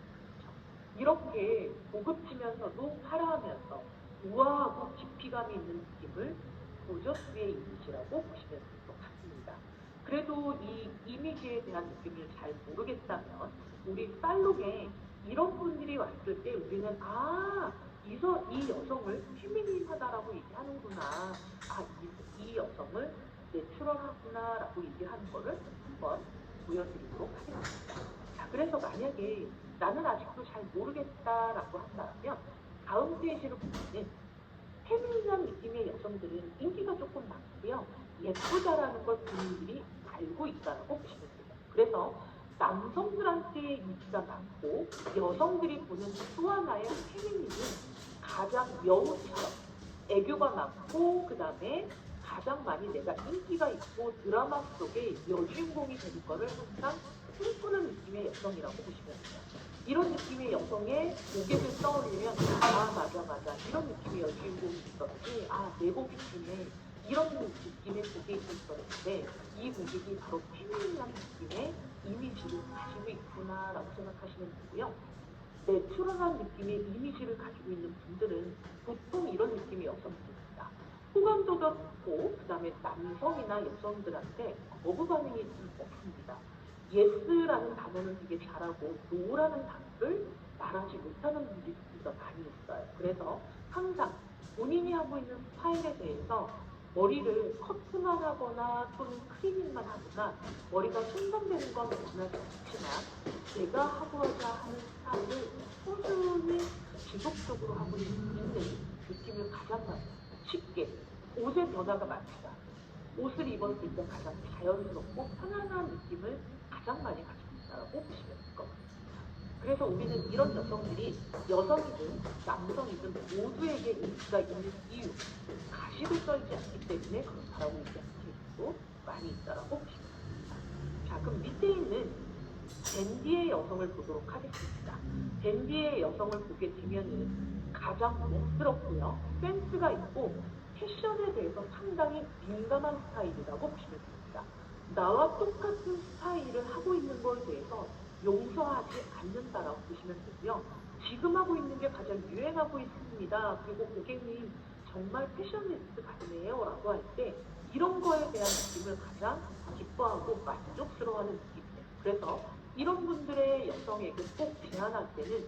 이렇게 고급지면서도 화려하면서 우아하고 깊이감이 있는 느낌을 고저스의 이미지라고 보시면 될 것 같습니다. 그래도 이 이미지에 대한 느낌을 잘 모르겠다면 우리 살롱에 이런 분들이 왔을 때 우리는 이 여성을 페미닌하다라고 얘기하는구나. 이 여성을 내추럴하구나 라고 얘기하는 거를 한번 보여드리도록 하겠습니다. 자, 그래서 만약에 나는 아직도 잘 모르겠다라고 한다면 다음 페이지를 보면은 페미닌한 느낌의 여성들은 인기가 조금 많고요. 예쁘다라는 걸 본인들이 알고 있다라고 보시면 돼요. 그래서 남성들한테 인기가 많고 여성들이 보는 또 하나의 페미닌은 가장 여우처럼 애교가 많고 그 다음에 가장 많이 내가 인기가 있고 드라마 속에 여주인공이 되는 거를 항상 꿈꾸는 느낌의 여성이라고 보시면 돼요. 이런 느낌의 여성의 고객을 떠올리면 아 맞아 이런 느낌의 여주인공이 있었지 내 고객 중에 이런 느낌의 고객이 있었는데 이 고객이 바로 페미닌한 느낌의 이미지를 가지고 있구나라고 생각하시면 되고요. 내추럴한 느낌의 이미지를 가지고 있는 분들은 보통 이런 느낌의 여성들입니다. 호감도가 높고 그다음에 남성이나 여성들한테 거부 반응이 좀 없습니다. yes라는 단어는 되게 잘하고 no라는 단어를 말하지 못하는 분들이 조금 더 많이 있어요. 그래서 항상 본인이 하고 있는 스타일에 대해서 머리를 커트만 하거나 또는 클리닝만 하거나 머리가 손상되는 건 원하지 않지만 내가 하고자 하는 스타일을 꾸준히 지속적으로 하고 있는 느낌을 가장 많이 쉽게 옷의 변화가 많지가 않아요. 옷을 입었을 때 가장 자연스럽고 편안한 느낌을 가장 많이 가지고 있다고 보시면 될 것 같습니다. 그래서 우리는 이런 여성들이 여성이든 남성이든 모두에게 인기가 있는 이유, 가식을 떨지 않기 때문에 그렇다라고 얘기하는 케이스도 많이 있다고 보시면 됩니다. 자, 그럼 밑에 있는 댄디의 여성을 보도록 하겠습니다. 댄디의 여성을 보게 되면은 가장 멋스럽고요. 센스가 있고 패션에 대해서 상당히 민감한 스타일이라고 보시면 됩니다. 나와 똑같은 스타일을 하고 있는 거에 대해서 용서하지 않는다라고 보시면 되고요. 지금 하고 있는 게 가장 유행하고 있습니다. 그리고 고객님 정말 패셔니스트 같네요 라고 할 때 이런 거에 대한 느낌을 가장 기뻐하고 만족스러워하는 느낌이에요. 그래서 이런 분들의 여성에게 꼭 제안할 때는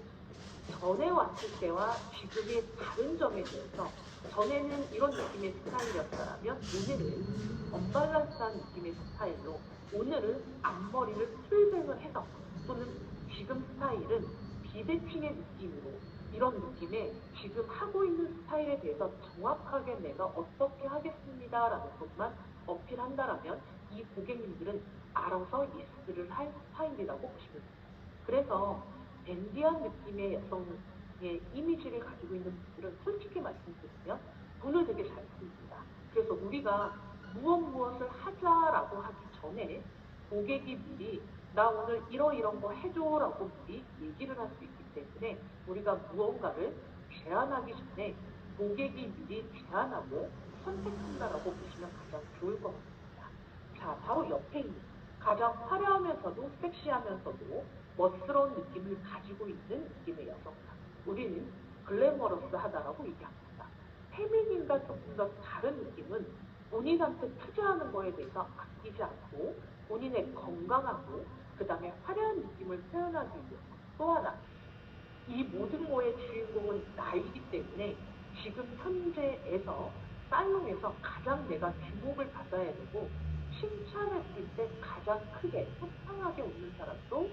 전에 왔을 때와 지금의 다른 점에 대해서 전에는 이런 느낌의 스타일이었다면 오늘은 언밸런스한 느낌의 스타일로 오늘은 앞머리를 풀뱅을 해서 또는 지금 스타일은 비대칭의 느낌으로 이런 느낌의 지금 하고 있는 스타일에 대해서 정확하게 내가 어떻게 하겠습니다라는 것만 어필한다라면 이 고객님들은 알아서 예스를 할 스타일이라고 보시면 됩니다. 그래서 댄디한 느낌의 여성의 이미지를 가지고 있는 분들은 솔직히 말씀드리면 돈을 되게 잘 씁니다. 그래서 우리가 무엇을 하자라고 하기 전에 고객이 미리 나 오늘 이런 거 해줘라고 미리 얘기를 할 수 있기 때문에 우리가 무언가를 제안하기 전에 고객이 미리 제안하고 선택한다라고 보시면 가장 좋을 것 같습니다. 자, 바로 옆에 있는 가장 화려하면서도 섹시하면서도 멋스러운 느낌을 가지고 있는 느낌의 여성상. 우리는 글래머러스하다라고 얘기합니다. 페미닌과 조금 더 다른 느낌은 본인한테 투자하는 거에 대해서 아끼지 않고 본인의 건강하고 그 다음에 화려한 느낌을 표현하기 위해서 또 하나 이 모든 거의 주인공은 나이기 때문에 지금 현재에서 살롱에서 가장 내가 주목을 받아야 되고 칭찬했을 때 가장 크게 호탕하게 웃는 사람도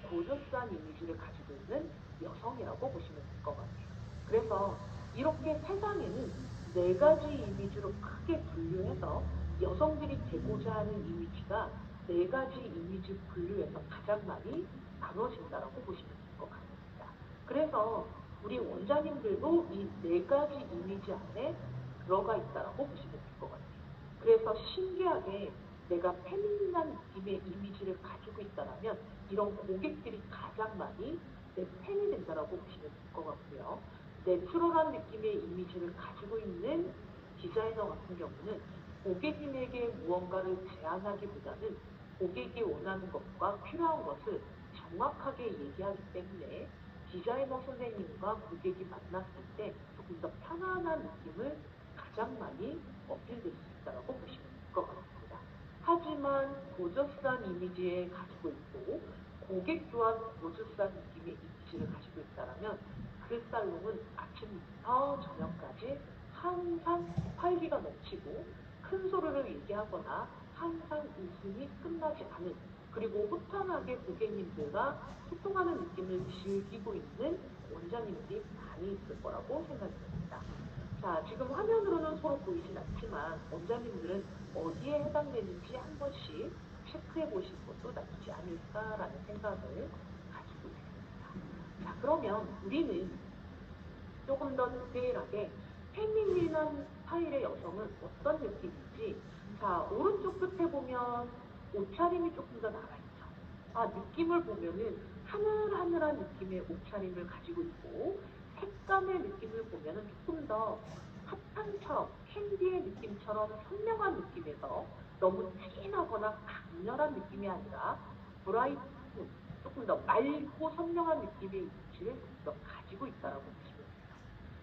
고저스한 이미지를 가지고 있는 여성이라고 보시면 될 것 같아요. 그래서 이렇게 세상에는 네 가지 이미지로 크게 분류해서 여성들이 되고자 하는 이미지가 네 가지 이미지 분류에서 가장 많이 나눠진다라고 보시면 될 것 같습니다. 그래서 우리 원장님들도 이 네 가지 이미지 안에 들어가 있다라고 보시면 될 것 같아요. 그래서 신기하게 내가 페미닌한 느낌의 이미지를 가지고 있다면 이런 고객들이 가장 많이 내 팬이 된다라고 보시면 될 것 같고요. 내추럴한 느낌의 이미지를 가지고 있는 디자이너 같은 경우는 고객님에게 무언가를 제안하기보다는 고객이 원하는 것과 필요한 것을 정확하게 얘기하기 때문에 디자이너 선생님과 고객이 만났을 때 조금 더 편안한 느낌을 가장 많이 어필될 수 있다고 보시면 될 것 같습니다. 하지만 고저스한 이미지에 가지고 있고 고객 또한 고저스한 느낌의 이미지를 가지고 있다면 그 살롱은 아침부터 저녁까지 항상 활기가 넘치고 큰 소리를 얘기하거나 항상 웃음이 끝나지 않은 그리고 호탕하게 고객님들과 소통하는 느낌을 즐기고 있는 원장님들이 많이 있을 거라고 생각이 듭니다. 자, 지금 화면으로는 서로 보이진 않지만 원장님들은 어디에 해당되는지 한 번씩 체크해 보시는 것도 나쁘지 않을까라는 생각을 가지고 있습니다. 자, 그러면 우리는 조금 더 디테일하게 페미닌한 스타일의 여성은 어떤 느낌인지 자, 오른쪽 끝에 보면 옷차림이 조금 더 나와 있죠. 느낌을 보면은 하늘하늘한 느낌의 옷차림을 가지고 있고, 색감의 느낌을 보면은 조금 더 사탕처럼, 캔디의 느낌처럼 선명한 느낌에서 너무 진하거나 강렬한 느낌이 아니라 브라이트, 조금 더 맑고 선명한 느낌의 이미지를 조금 더 가지고 있다고 보시면 돼요.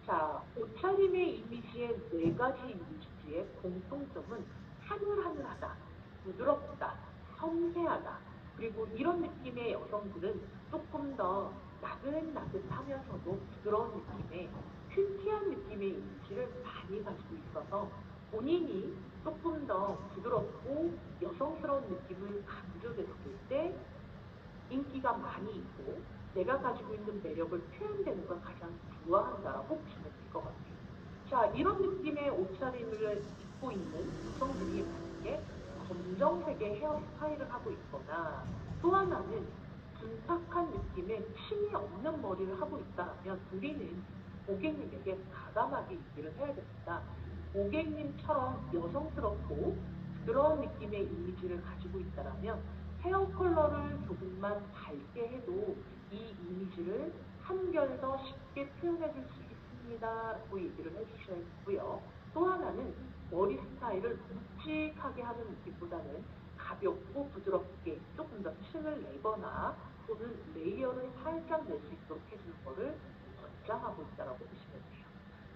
자, 옷차림의 이미지의 네 가지 이미지의 공통점은 하늘하늘하다, 부드럽다, 섬세하다, 그리고 이런 느낌의 여성들은 조금 더 나긋나긋하면서도 부드러운 느낌의 큐티한 느낌의 이미지를 많이 가지고 있어서 본인이 조금 더 부드럽고 여성스러운 느낌을 강조됐을 때 인기가 많이 있고 내가 가지고 있는 매력을 표현되는 걸 가장 좋아한다라고 보시면 될 것 같아요. 자, 이런 느낌의 옷차림을 입고 있는 여성들이 만약에 검정색의 헤어스타일을 하고 있거나 또 하나는 둔탁한 느낌의 힘이 없는 머리를 하고 있다면 우리는 고객님에게 과감하게 얘기를 해야 됩니다. 고객님처럼 여성스럽고 부드러운 느낌의 이미지를 가지고 있다면 헤어 컬러를 조금만 밝게 해도 이 이미지를 한결 더 쉽게 표현해 줄 수 있습니다. 라고 얘기를 해주셔야겠고요. 또 하나는 머리 스타일을 묵직하게 하는 느낌보다는 가볍고 부드럽게 조금 더 층을 내거나 또는 레이어를 살짝 낼 수 있도록 해주는 거를 권장하고 있다고 보시면 돼요.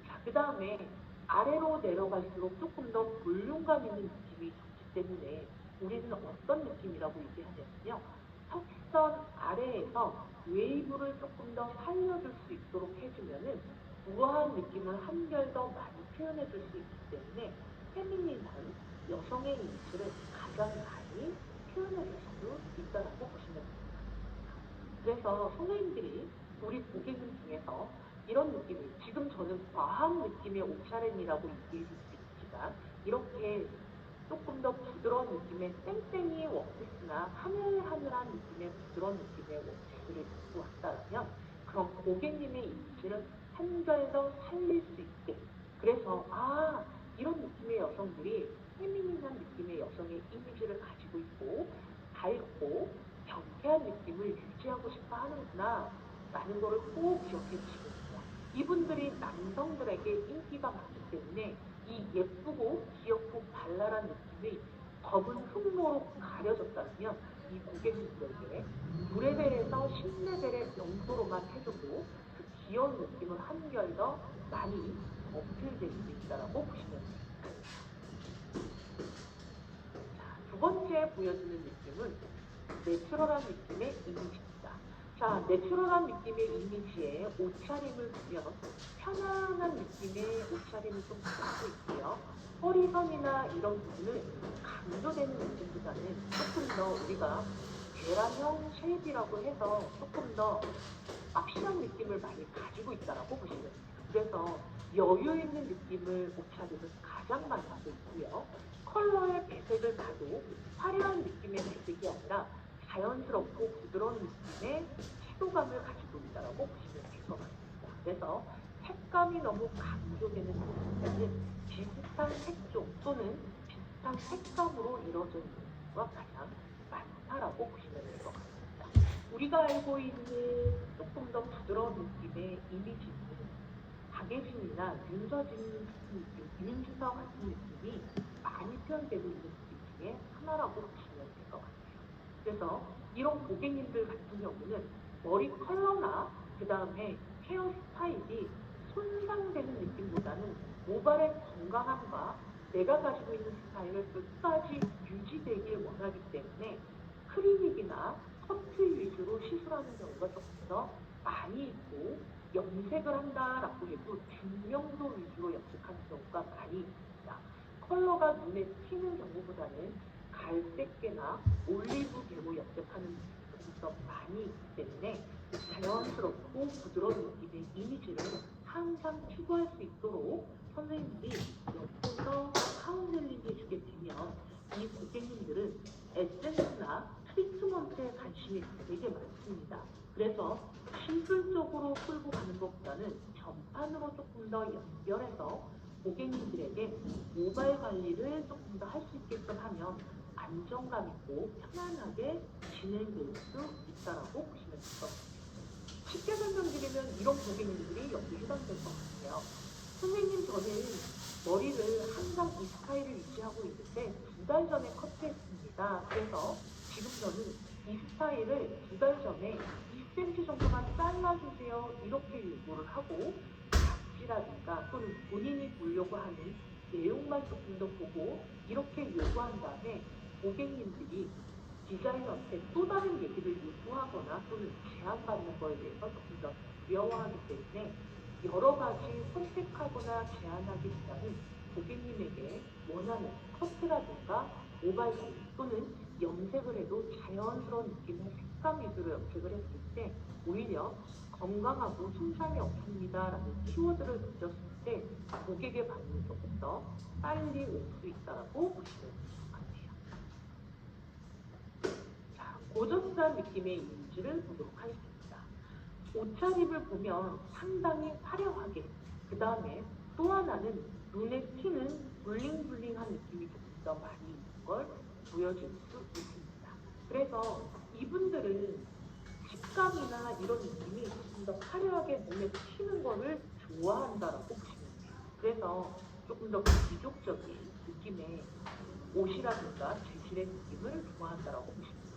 자, 그 다음에 아래로 내려갈수록 조금 더 볼륨감 있는 느낌이 좋기 때문에 우리는 어떤 느낌이라고 얘기하냐면요. 턱선 아래에서 웨이브를 조금 더 살려줄 수 있도록 해주면은 우아한 느낌을 한결 더 많이 표현해 줄 수 있기 때문에 페미닌한 여성의 이미지를 가장 많이 표현해 줄 수 있다고 보시면 됩니다. 그래서 선생님들이 우리 고객님 중에서 이런 느낌이 지금 저는 과한 느낌의 옷차림이라고 얘기해 줄 수 있지만 이렇게 조금 더 부드러운 느낌의 땡땡이 원피스나 하늘하늘한 느낌의 부드러운 느낌의 원피스를 입고 왔다면 그럼 고객님의 이미지를 한결 더 살릴 수 있게 그래서 이런 느낌의 여성들이 페미닌한 느낌의 여성의 이미지를 가지고 있고 밝고 경쾌한 느낌을 유지하고 싶어 하는구나 라는 거를 꼭 기억해 주시면 돼요. 이분들이 남성들에게 인기가 많기 때문에 이 예쁘고 귀엽고 발랄한 느낌이 검은 흑모로 가려졌다면 이 고객님들에게 9레벨에서 10레벨의 명도로만 해줘도 그 귀여운 느낌을 한결 더 많이 어필될 수 있다고 보시면 됩니다. 자, 두 번째 보여주는 느낌은 내추럴한 느낌의 이미지입니다. 자, 내추럴한 느낌의 이미지의 옷차림을 보면 편안한 느낌의 옷차림을 좀 가지고 있고요. 허리선이나 이런 부분을 강조되는 느낌보다는 조금 더 우리가 계란형 쉐입이라고 해서 조금 더 확실한 느낌을 많이 가지고 있다고 보시면 돼요. 그래서 여유 있는 느낌을 옷차림을 가장 많이 하고 있고요. 컬러의 배색을 봐도 화려한 느낌의 배색이 아니라 자연스럽고 부드러운 느낌의 채도감을 가지고 있다고 보시면 될 것 같습니다. 그래서 색감이 너무 강조되는 느낌보다는 비슷한 색조 또는 비슷한 색감으로 이루어져 있는 경우가 가장 많다라고 보시면 될 것 같습니다. 우리가 알고 있는 조금 더 부드러운 느낌의 이미지는 박예진이나 윤서진 같은 느낌, 윤주서 같은 느낌이 많이 표현되고 있는 느낌 중에 하나라고 보시면 될 것 같아요. 그래서 이런 고객님들 같은 경우는 머리 컬러나 그 다음에 헤어 스타일이 손상되는 느낌보다는 모발의 건강함과 내가 가지고 있는 스타일을 끝까지 유지되길 원하기 때문에 클리닉이나 커트 위주로 시술하는 경우가 조금 더 많이 있고 염색을 한다라고 해도 중명도 위주로 염색하는 경우가 많이 있습니다. 컬러가 눈에 튀는 경우보다는 갈색계나 올리브계로 염색하는 느낌이 조금 더 많이 있기 때문에 자연스럽고 부드러운 느낌의 이미지를 항상 추구할 수 있도록 선생님들이 옆에서 카운셀링 해주게 되면 이 고객님들은 에센스나 트리트먼트에 관심이 되게 많습니다. 그래서 시술적으로 끌고 가는 것보다는 전반으로 조금 더 연결해서 고객님들에게 모발 관리를 조금 더 할 수 있게끔 하면 안정감 있고 편안하게 진행될 수 있다라고 보시면 될 것 같아요. 쉽게 설명드리면 이런 고객님들이 여기 해당될 것 같아요. 선생님, 저는 머리를 항상 이 스타일을 유지하고 있는데 2달 전에 커트했습니다. 그래서 지금 저는 이 스타일을 2달 전에 2cm 정도만 잘라주세요. 이렇게 요구를 하고 잡지라든가 또는 본인이 보려고 하는 내용만 조금 더 보고 이렇게 요구한 다음에 고객님들이 디자이너한테 또 다른 얘기를 요구하거나 또는 제안받는 거에 대해서 조금 더 두려워하기 때문에 여러 가지 선택하거나 제안하기보다는 고객님에게 원하는 커트라든가 모발색 또는 염색을 해도 자연스러운 느낌의 색감 위주로 염색을 했을 때 오히려 건강하고 손상이 없습니다라는 키워드를 던졌을 때 고객의 반응이 조금 더 빨리 올 수 있다고 보시면 될 것 같아요. 자, 고전스러운 느낌의 이미지를 보도록 하겠습니다. 옷차림을 보면 상당히 화려하게, 그 다음에 또 하나는 눈에 튀는 블링블링한 느낌이 조금 더 많이 있는 걸 보여줄 수 있습니다. 그래서 이분들은 식감이나 이런 느낌이 조금 더 화려하게 눈에 튀는 거를 좋아한다라고 보시면 돼요. 그래서 조금 더 귀족적인 느낌의 옷이라든가 재질의 느낌을 좋아한다라고 보시면 돼요.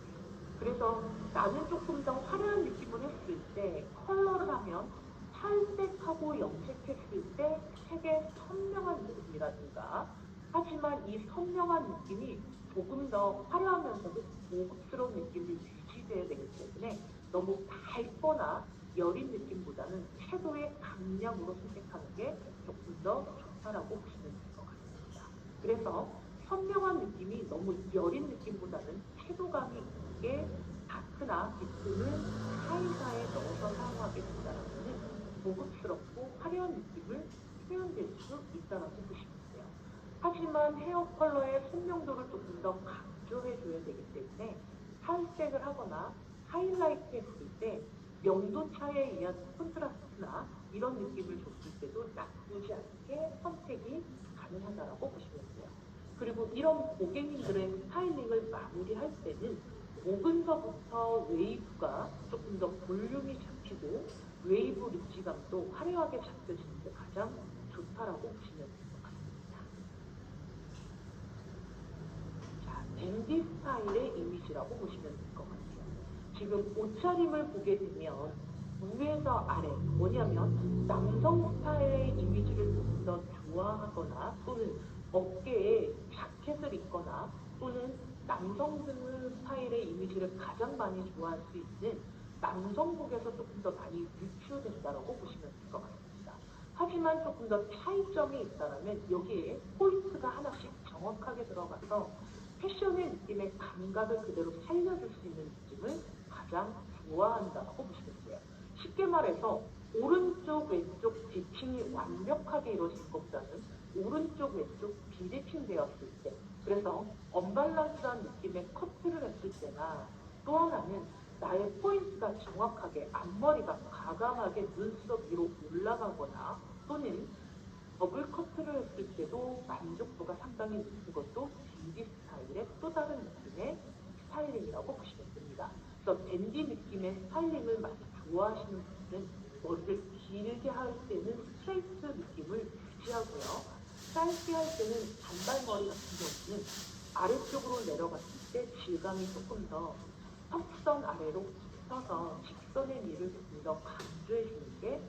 그래서 나는 조금 더 화려한 느낌을 했을 때 컬러를 하면 탈색하고 염색했을 때 색의 선명한 느낌이라든가 하지만 이 선명한 느낌이 조금 더 화려하면서도 고급스러운 느낌을 유지돼야 되기 때문에 너무 밝거나 여린 느낌보다는 섀도우의 강량으로 선택하는 게 조금 더 좋다라고 보시면 될 것 같습니다. 그래서 선명한 느낌이 너무 여린 느낌보다는 섀도우감이 있게 다크나 짙음을 사이사이에 넣어서 사용하게 된다면 고급스럽고 화려한 느낌을 표현될 수 있다고 보시면 돼요. 하지만 헤어 컬러의 선명도를 조금 더 강조해줘야 되기 때문에 탈색을 하거나 하이라이트 했을 때 명도 차에 의한 콘트라스트나 이런 느낌을 줬을 때도 나쁘지 않게 선택이 가능하다고 보시면 돼요. 그리고 이런 고객님들의 스타일링을 마무리할 때는 목은서부터 웨이브가 조금 더 볼륨이 잡히고 웨이브 립지감도 화려하게 잡혀지는 게 가장 좋다라고 보시면 될 것 같습니다. 자, 댄디 스타일의 이미지라고 보시면 될 것 같아요. 지금 옷차림을 보게 되면 위에서 아래, 뭐냐면 남성 스타일의 이미지를 조금 더 좋아하거나 또는 어깨에 자켓을 입거나 또는 남성들 스타일의 이미지를 가장 많이 좋아할 수 있는 남성복에서 조금 더 많이 유추된다고 보시면 될 것 같습니다. 하지만 조금 더 차이점이 있다면 여기에 포인트가 하나씩 정확하게 들어가서 패션의 느낌의 감각을 그대로 살려줄 수 있는 느낌을 가장 좋아한다고 보시면 돼요. 쉽게 말해서 오른쪽 왼쪽 대칭이 완벽하게 이루어진 것보다는 오른쪽 왼쪽 비대칭 되었을 때 그래서 언밸런스한 느낌의 커트를 했을 때나 또 하나는 나의 포인트가 정확하게 앞머리가 과감하게 눈썹 위로 올라가거나 또는 더블 커트를 했을 때도 만족도가 상당히 높은 것도 댄디 스타일의 또 다른 느낌의 스타일링이라고 보시면 됩니다. 그래서 댄디 느낌의 스타일링을 많이 좋아하시는 분들은 머리를 길게 할 때는 스트레이트 느낌을 유지하고요. 짧게 할 때는 단발머리 같은 경우는 아래쪽으로 내려갔을 때 질감이 조금 더 턱선 아래로 붙어서 직선의 미를 조금 더 강조해 주는 게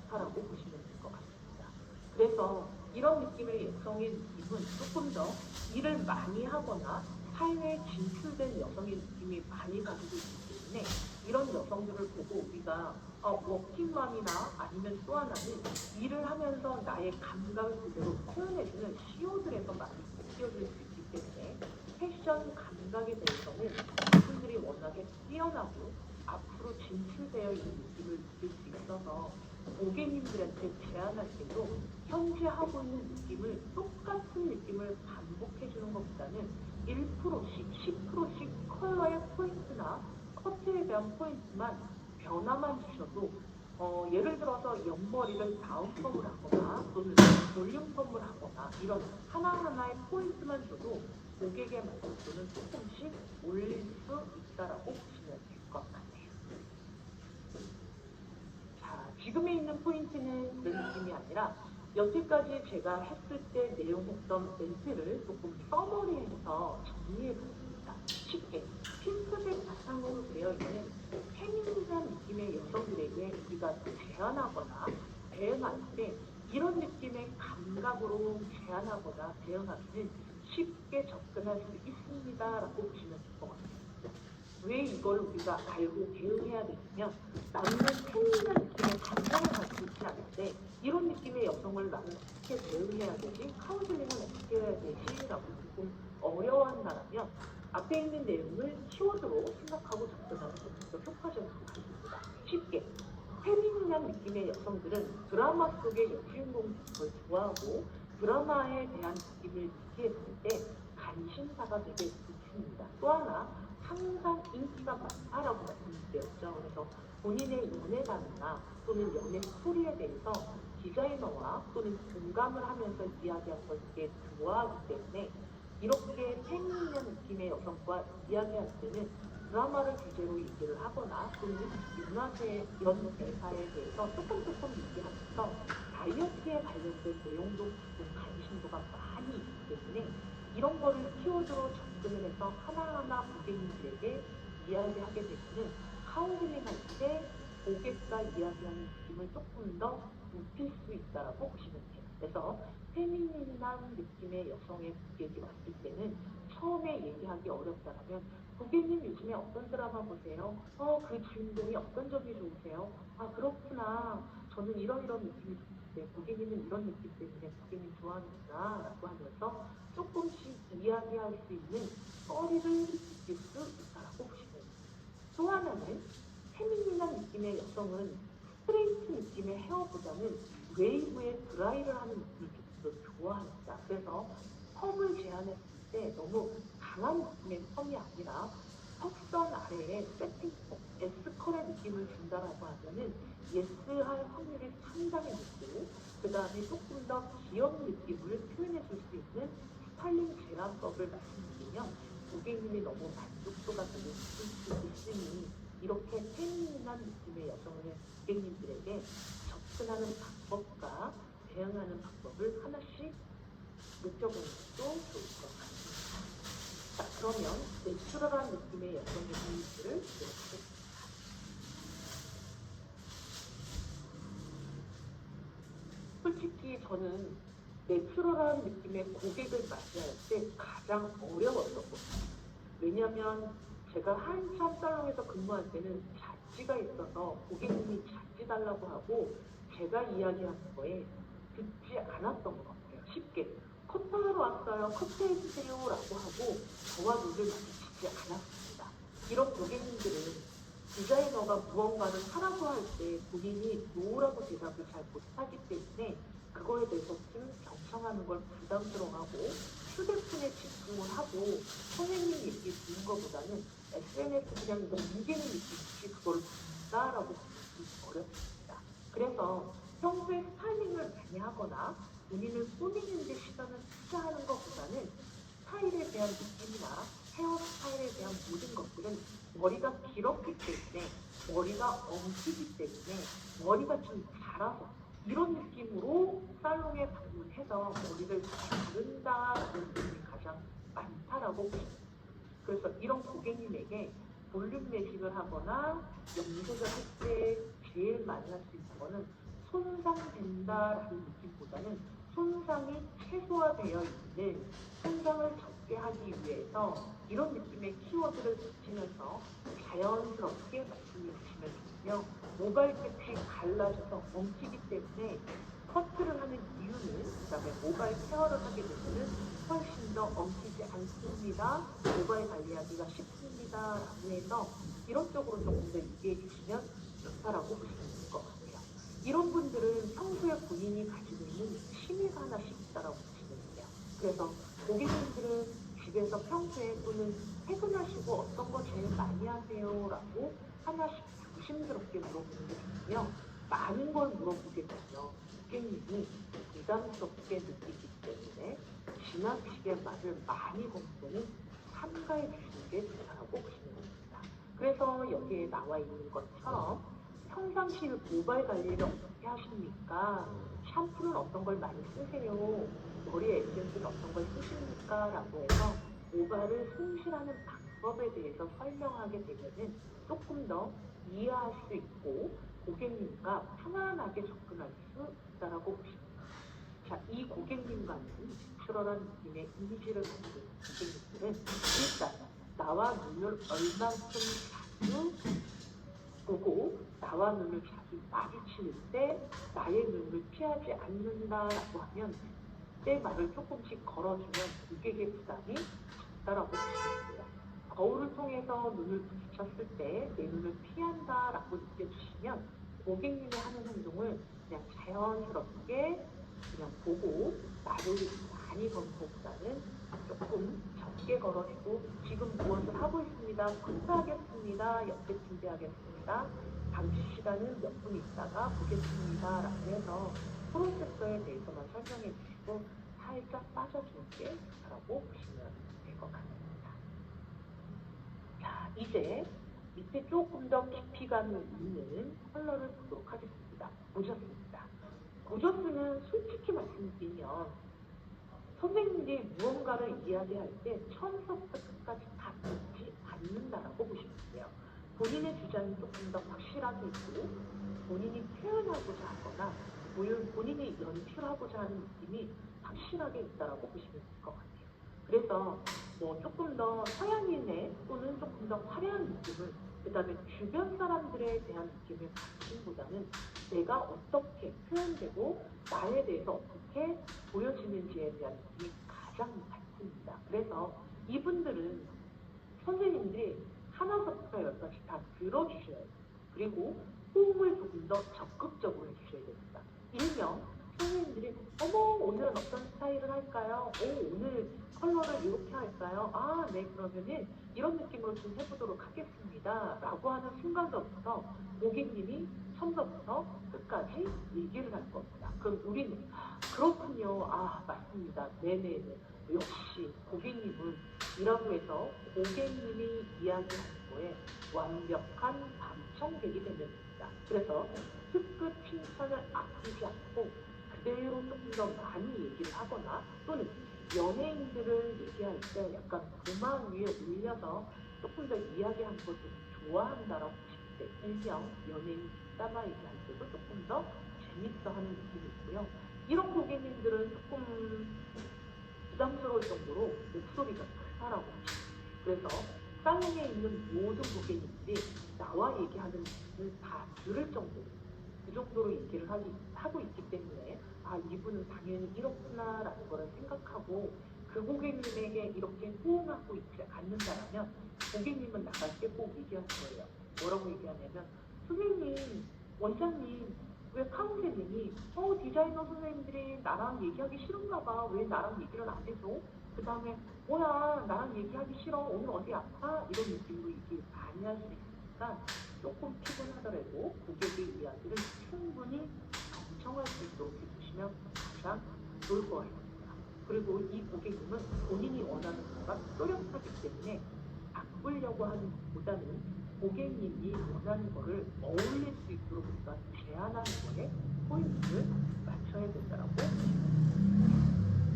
좋다라고 보시면 될 것 같습니다. 그래서 이런 느낌의 여성의 느낌은 조금 더 일을 많이 하거나 사회에 진출된 여성의 느낌이 많이 가지고 있기 때문에 이런 여성들을 보고 우리가 워킹맘이나 아니면 또 하나는 일을 하면서 나의 감각을 그대로 표현해주는 CEO들에서 많이 느껴질 수 있기 때문에 패션 감각에 대해서는 이분들이 워낙에 뛰어나고 앞으로 진출되어 있는 느낌을 느낄 수 있어서 고객님들한테 제안할 때도 현재 하고 있는 느낌을 똑같은 느낌을 반복해주는 것보다는 1%씩, 10%씩 컬러의 포인트나 커트에 대한 포인트만 변화만 주셔도 예를 들어서 옆머리를 다운펌을 하거나 또는 볼륨펌을 하거나 이런 하나하나의 포인트만 줘도 고객의 만족도는 조금씩 올릴 수 있다라고 보시면 될 것 같아요. 자, 지금에 있는 포인트는 그런 느낌이 아니라 여태까지 제가 했을 때 내용했던 멘트를 조금 서머리해서 정리해 보겠습니다. 쉽게 핑크색 바탕으로 되어 있는 페미닌한 느낌의 여성들에게 우리가 제안하거나 대응할 때 이런 느낌의 감각으로 제안하거나 대응하기는 쉽게 접근할 수 있습니다라고 보시면 될 것 같아요. 왜 이걸 우리가 알고 대응해야 되냐면 나는 페미닌한 느낌의 감정을 가지고 있지 않은데 이런 느낌의 여성을 나는 어떻게 대응해야 되지? 카운슬링은 어떻게 해야 되지? 라고 조금 어려워한다면 앞에 있는 내용을 키워드로 생각하고 접근하는 것이 더 효과적인 것 같습니다. 쉽게 페미닌한 느낌의 여성들은 드라마 속의 여주인공 걸 좋아하고 드라마에 대한 느낌을 얘기했을 때 관심사가 되게 높습니다. 또 하나 항상 인기가 많다라고 말씀드렸죠. 그래서 본인의 연애담이나 또는 연애 스토리에 대해서 디자이너와 또는 공감을 하면서 이야기하는 걸 되게 좋아하기 때문에 이렇게 페미닌한 느낌의 여성과 이야기할 때는 드라마를 주제로 얘기를 하거나 또는 연대사에 대해서 조금 얘기하면서 다이어트에 관련된 내용도 조금 관심도가 많이 있기 때문에 이런 거를 키워드로 접근을 해서 하나하나 고객님들에게 이야기하게 되면은 카운슬링 할 때 고객과 이야기하는 느낌을 조금 더 높일 수 있다라고 보시면 돼요. 그래서 페미닌한 느낌의 여성의 고객이 왔을 때는 처음에 얘기하기 어렵다면 고객님 요즘에 어떤 드라마 보세요? 그 주인공이 어떤 점이 좋으세요? 아, 그렇구나. 저는 이런 느낌이 좋은데 고객님은 이런 느낌 때문에 고객님 좋아하는구나 라고 하면서 조금씩 이야기할 수 있는 거리를 느낄 수 있다라고 보시면 돼요. 또 하나는 페미닌한 느낌의 여성은 스트레이트 느낌의 헤어보다는 웨이브에 드라이를 하는 느낌을 조금 더 좋아합니다. 그래서 펌을 제안했을 때 너무 강한 느낌의 펌이 아니라 턱선 아래에 세팅펌, S컬의 느낌을 준다라고 하면은 예스할 확률이 상당히 높고 그 다음에 조금 더 귀여운 느낌을 표현해 줄 수 있는 스타일링 제안법을 말씀드리면 고객님이 너무 만족도가 높을 수 있으니 이렇게 페미닌한 느낌의 여성을 고객님들에게 접근하는 방법과 대응하는 방법을 하나씩 느껴보는 것도 좋을 것 같습니다. 자, 그러면 내추럴한 느낌의 여성의 이미지를 보도록 하겠습니다. 솔직히 저는 내추럴한 느낌의 고객을 맞이할 때 가장 어려웠던 것 같아요. 왜냐면 제가 한참 살롱에서 근무할 때는 잡지가 있어서 고객님이 잡지 달라고 하고 제가 이야기하는 거에 듣지 않았던 것 같아요. 쉽게 커트하러 왔어요. 커트해주세요 라고 하고 저와 눈을 마주치지 않았습니다. 이런 고객님들은 디자이너가 무언가를 하라고 할 때 본인이 노라고 대답을 잘 못하기 때문에 그거에 대해서 좀 경청하는 걸 부담스러워하고 휴대폰에 집중을 하고 선생님 얘기 듣는 것보다는 SNS 그냥 넘기는 느낌이지 그걸 듣는다라고 보기 어렵습니다. 그래서 평소에 스타일링을 많이 하거나 본인을 꾸미는 데 시간을 투자하는 것보다는 스타일에 대한 느낌이나 헤어스타일에 대한 모든 것들은 머리가 길었기 때문에 머리가 엉키기 때문에 머리가 좀 자라서 이런 느낌으로 살롱에 방문해서 머리를 자른다는 느낌이 가장 많다라고 보시면 돼요. 그래서 이런 고객님에게 볼륨 매직을 하거나 염색을 할 때 제일 많이 할 수 있는 거는 손상된다라는 느낌보다는 손상이 최소화되어 있는 손상을 적게 하기 위해서 이런 느낌의 키워드를 붙이면서 자연스럽게 말씀을 주시면 좋고요. 모발 끝이 갈라져서 엉키기 때문에 커트를 하는 이유는 그다음에 모발 케어를 하게 되면은 훨씬 더 엉키지 않습니다. 모발 관리하기가 쉽습니다. 라고 해서 이런 쪽으로 조금 더 얘기해 주시면 좋다라고 보시면 될 것 같아요. 이런 분들은 평소에 본인이 가지고 있는 취미가 하나씩 있다라고 보시면 돼요. 그래서 고객님들은 집에서 평소에 또는 퇴근하시고 어떤 거 제일 많이 하세요? 라고 하나씩 조심스럽게 물어보는 게 좋고요. 많은 걸 물어보게 되면 고객님이 부담스럽게 느끼기 때문에 지나치게 말을 많이 건거는 삼가해 주시는 게 좋다라고 보시면 됩니다. 그래서 여기에 나와 있는 것처럼 평상시 모발 관리를 어떻게 하십니까? 샴푸는 어떤 걸 많이 쓰세요? 머리 에센스는 어떤 걸 쓰십니까? 라고 해서 모발을 손질하는 방법에 대해서 설명하게 되면은 조금 더 이해할 수 있고 고객님과 편안하게 접근할 수 있다라고 보시면 됩니다. 자, 이 고객님과는 내추럴한 느낌의 이미지를 가지고 있는 고객님들은 일단 나와 눈을 얼만큼 자주 보고 나와 눈을 자주 마주칠 때 나의 눈을 피하지 않는다라고 하면 내 말을 조금씩 걸어주면 고객의 부담이 적다라고 보시면 돼요. 거울을 통해서 눈을 부딪혔을 때 내 눈을 피한다라고 느껴지시면 고객님이 하는 행동을 그냥 자연스럽게 그냥 보고 말을 많이 건 것보다는 조금 적게 걸어주고 지금 무엇을 하고 있습니다. 검사하겠습니다. 옆에 준비하겠습니다. 잠시 시간은 몇 분 있다가 보겠습니다. 라고 해서 프로세서에 대해서만 설명해 주시고 살짝 빠져주는 게 좋다라고 보시면 될 것 같습니다. 자, 이제 밑에 조금 더 깊이감이 있는 컬러를 보도록 하겠습니다. 보셨습니다. 보조스는 솔직히 말씀드리면 선생님들이 무언가를 이야기할 때 처음서부터 끝까지 다 듣지 않는다라고 보시면 돼요. 본인의 주장이 조금 더 확실하게 있고 본인이 표현하고자 하거나 본인이 연출하고자 하는 느낌이 확실하게 있다라고 보시면 될 것 같아요. 그래서 뭐 조금 더 서양인의 또는 조금 더 화려한 느낌을 그다음에 주변 사람들에 대한 느낌을 갖기보다는 내가 어떻게 표현되고 나에 대해서 어떻게 보여지는지에 대한 느낌이 가장 많습니다. 그래서 이분들은 선생님들이 하나부터 열까지 다 들어주셔야 돼요. 그리고 호응을 조금 더 적극적으로 해주셔야 됩니다. 일명 선생님들이 어머 오늘은 어떤 스타일을 할까요? 오늘 컬러를 이렇게 할까요? 아, 네, 그러면은 이런 느낌으로 좀 해보도록 하겠습니다. 라고 하는 순간서부터 고객님이 처음부터 끝까지 얘기를 할 겁니다. 그럼 우리는 그렇군요. 아, 맞습니다. 네네네. 역시 고객님은 이라고 해서 고객님이 이야기하는 거에 완벽한 방청객이 되면 됩니다. 그래서 특급 칭찬을 아끼지 않고 그대로 조금 더 많이 얘기를 하거나 또는 연예인들을 얘기할 때 약간 그만 위에 올려서 조금 더 이야기하는 것을 좋아한다라고 하실 때 일명 연예인 뒷담화 얘기할 때도 조금 더 재밌어 하는 느낌이 있고요. 이런 고객님들은 조금 부담스러울 정도로 목소리가 크다라고 하시죠. 그래서 살롱에 있는 모든 고객님들이 나와 얘기하는 것을 다 들을 정도로 그 정도로 얘기를 하고 있기 때문에 아 이분은 당연히 이렇구나라는 거를 생각하고 그 고객님에게 이렇게 호응하고 있지 않는다면 고객님은 나갈 때 꼭 얘기할 거예요. 뭐라고 얘기하냐면 선생님, 원장님 왜 카운세님이 디자이너 선생님들이 나랑 얘기하기 싫은가 봐. 왜 나랑 얘기를 안 해줘? 그 다음에 뭐야 나랑 얘기하기 싫어. 오늘 어디 아파? 이런 느낌으로 얘기 많이 할 수 있으니까 조금 피곤하더라도 고객의 이야기를 충분히 경청할 수 있도록 해주시면 가장 좋을 것 같습니다. 그리고 이 고객님은 본인이 원하는 것과 또렷하기 때문에 바꾸려고 하는 것보다는 고객님이 원하는 것을 어울릴 수 있도록 우리가 제안하는 거에 포인트를 맞춰야 된다고.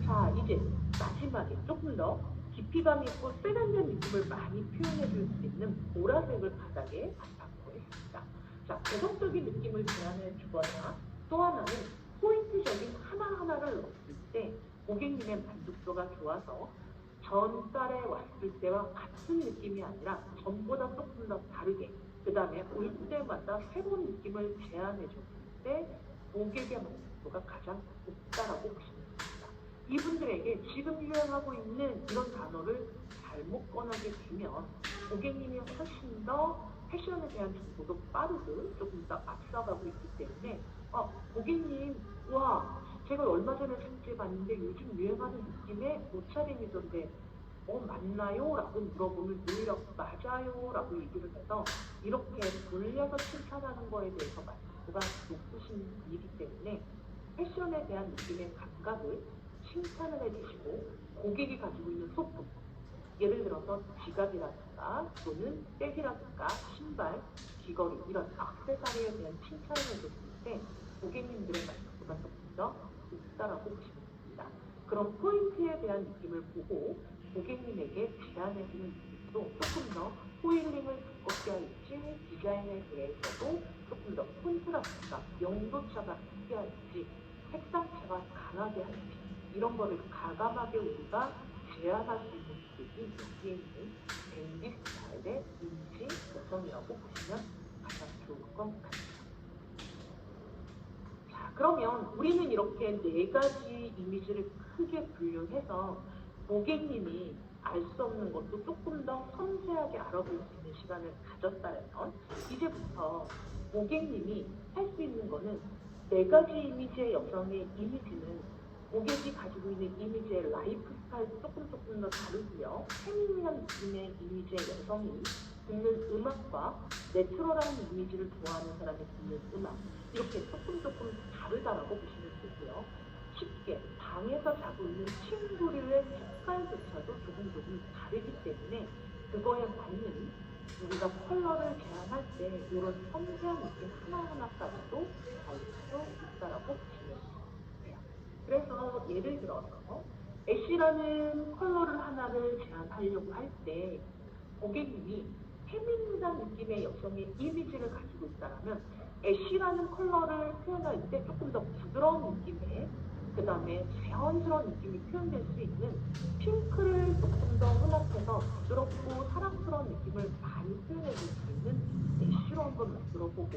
자, 이제 마지막에 조금 더 깊이감 있고 세련된 느낌을 많이 표현해 줄 수 있는 보라색을 바닥에 바탕으로 했습니다. 자, 개성적인 느낌을 제안해 주거나 또 하나는 포인트적인 하나하나를 넣었을 때 고객님의 만족도가 좋아서 전달에 왔을 때와 같은 느낌이 아니라 전보다 조금 더 다르게 그 다음에 올 때마다 새로운 느낌을 제안해 줬을 때 고객의 만족도가 가장 높다라고 보시면 됩니다. 이분들에게 지금 유행하고 있는 이런 단어를 잘못 꺼내게 되면 고객님이 훨씬 더 패션에 대한 정보도 빠르고 조금 더 앞서가고 있기 때문에 고객님 와 제가 얼마 전에 잡지에 봤는데 요즘 유행하는 느낌의 옷차림이던데 맞나요? 라고 물어보면 오히려 맞아요 라고 얘기를 해서 이렇게 돌려서 칭찬하는 거에 대해서 만족도가 높으신 분이기 때문에 패션에 대한 느낌의 감각을 칭찬을 해주시고 고객이 가지고 있는 소품, 예를 들어서 지갑이라든가 또는 백이라든가 신발, 귀걸이 이런 액세서리에 대한 칭찬을 해줬을 때 고객님들의 만족도가 조금 더 높다라고 보시면 됩니다. 그런 포인트에 대한 느낌을 보고 고객님에게 제안해주는 느낌도 조금 더 호일링을 두껍게 할지, 디자인에 대해서도 조금 더 콘트라스트가 명도차가 있게 할지, 색상차가 강하게 할지 이런 거를 가감하게 우리가 제안할 수 있는 부분이 여기에 있는 댄디 스타일의 이미지 여성이라고 보시면 가장 좋을 것 같습니다. 자, 그러면 우리는 이렇게 네 가지 이미지를 크게 분류해서 고객님이 알 수 없는 것도 조금 더 섬세하게 알아볼 수 있는 시간을 가졌다면 이제부터 고객님이 할 수 있는 거는 네 가지 이미지의 여성의 이미지는 고객이 가지고 있는 이미지의 라이프 스타일도 조금 더 다르고요. 페미닌한 느낌의 이미지의 여성이 듣는 음악과 내추럴한 이미지를 좋아하는 사람이 듣는 음악 이렇게 조금 다르다라고 보시면 되고요. 쉽게 방에서 자고 있는 침구류의 색깔조차도 조금 다르기 때문에 그거에 맞는 우리가 컬러를 제안할 때 이런 섬세한 느낌 하나하나까지도 알 수 있다라고 보시면 돼요. 그래서 예를 들어서 애쉬라는 컬러를 하나를 제안하려고 할 때 고객님이 페미닌한 느낌의 여성의 이미지를 가지고 있다면 애쉬라는 컬러를 표현할 때 조금 더 부드러운 느낌의 그 다음에 자연스러운 느낌이 표현될 수 있는 핑크를 조금 더 혼합해서 부드럽고 사랑스러운 느낌을 많이 표현해 줄 수 있는 애쉬로 한번 만들어 보고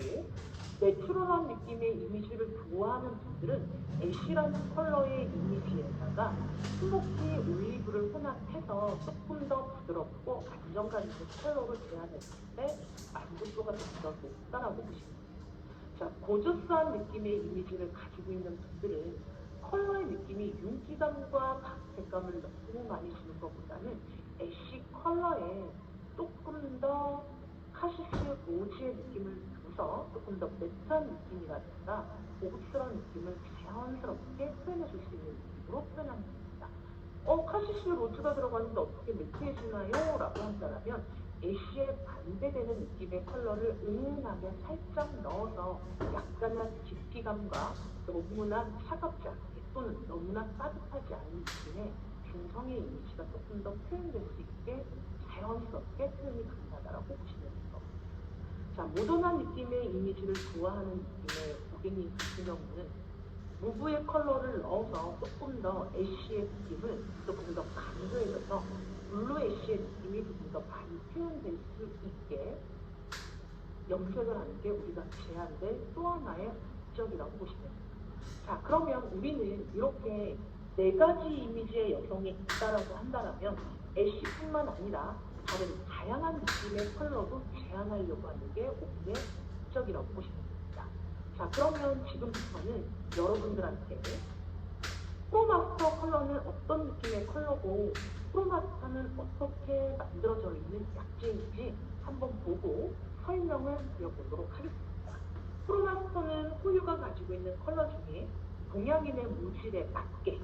내추럴한 느낌의 이미지를 좋아하는 분들은 애쉬라는 컬러의 이미지에다가 스모키 올리브를 혼합해서 조금 더 부드럽고 안정감 있는 컬러를 제안했을 때 만족도가 좀 더 높다라고 보시면 돼요. 자, 고저스한 느낌의 이미지를 가지고 있는 분들은 컬러의 느낌이 윤기감과 박색감을 너무 많이 주는 것보다는 애쉬 컬러에 조금 더 카시스 로즈의 느낌을 줘서 조금 더 매트한 느낌이라든가 고급스러운 느낌을 자연스럽게 표현해 줄 수 있는 느낌으로 표현하면 됩니다. 카시스 로즈가 들어갔는데 어떻게 매트해지나요? 라고 한다면 애쉬에 반대되는 느낌의 컬러를 은은하게 살짝 넣어서 약간의 깊이감과 너무나 차갑지 않게 또는 너무나 따뜻하지 않은 느낌의 중성의 이미지가 조금 더 표현될 수 있게 자연스럽게 표현이 가능하다고 보시면 될 것 같아요. 자, 모던한 느낌의 이미지를 좋아하는 느낌의 고객님 같은 경우는 무브의 컬러를 넣어서 조금 더 애쉬의 느낌을 조금 더 강조해줘서 블루 애쉬의 느낌이 조금 더 많이 표현될 수 있게 염색을 하는 게 우리가 제안될 또 하나의 목적이라고 보시면 됩니다. 자, 그러면 우리는 이렇게 네 가지 이미지의 여성이 있다라고 한다면 애쉬뿐만 아니라 다른 다양한 느낌의 컬러도 제안하려고 하는 게 우리의 목적이라고 보시면 됩니다. 자, 그러면 지금부터는 여러분들한테 프로마스터 컬러는 어떤 느낌의 컬러고 프로마스터는 어떻게 만들어져 있는 약재인지 한번 보고 설명을 드려보도록 하겠습니다. 프로마스터는 호유가 가지고 있는 컬러 중에 동양인의 물질에 맞게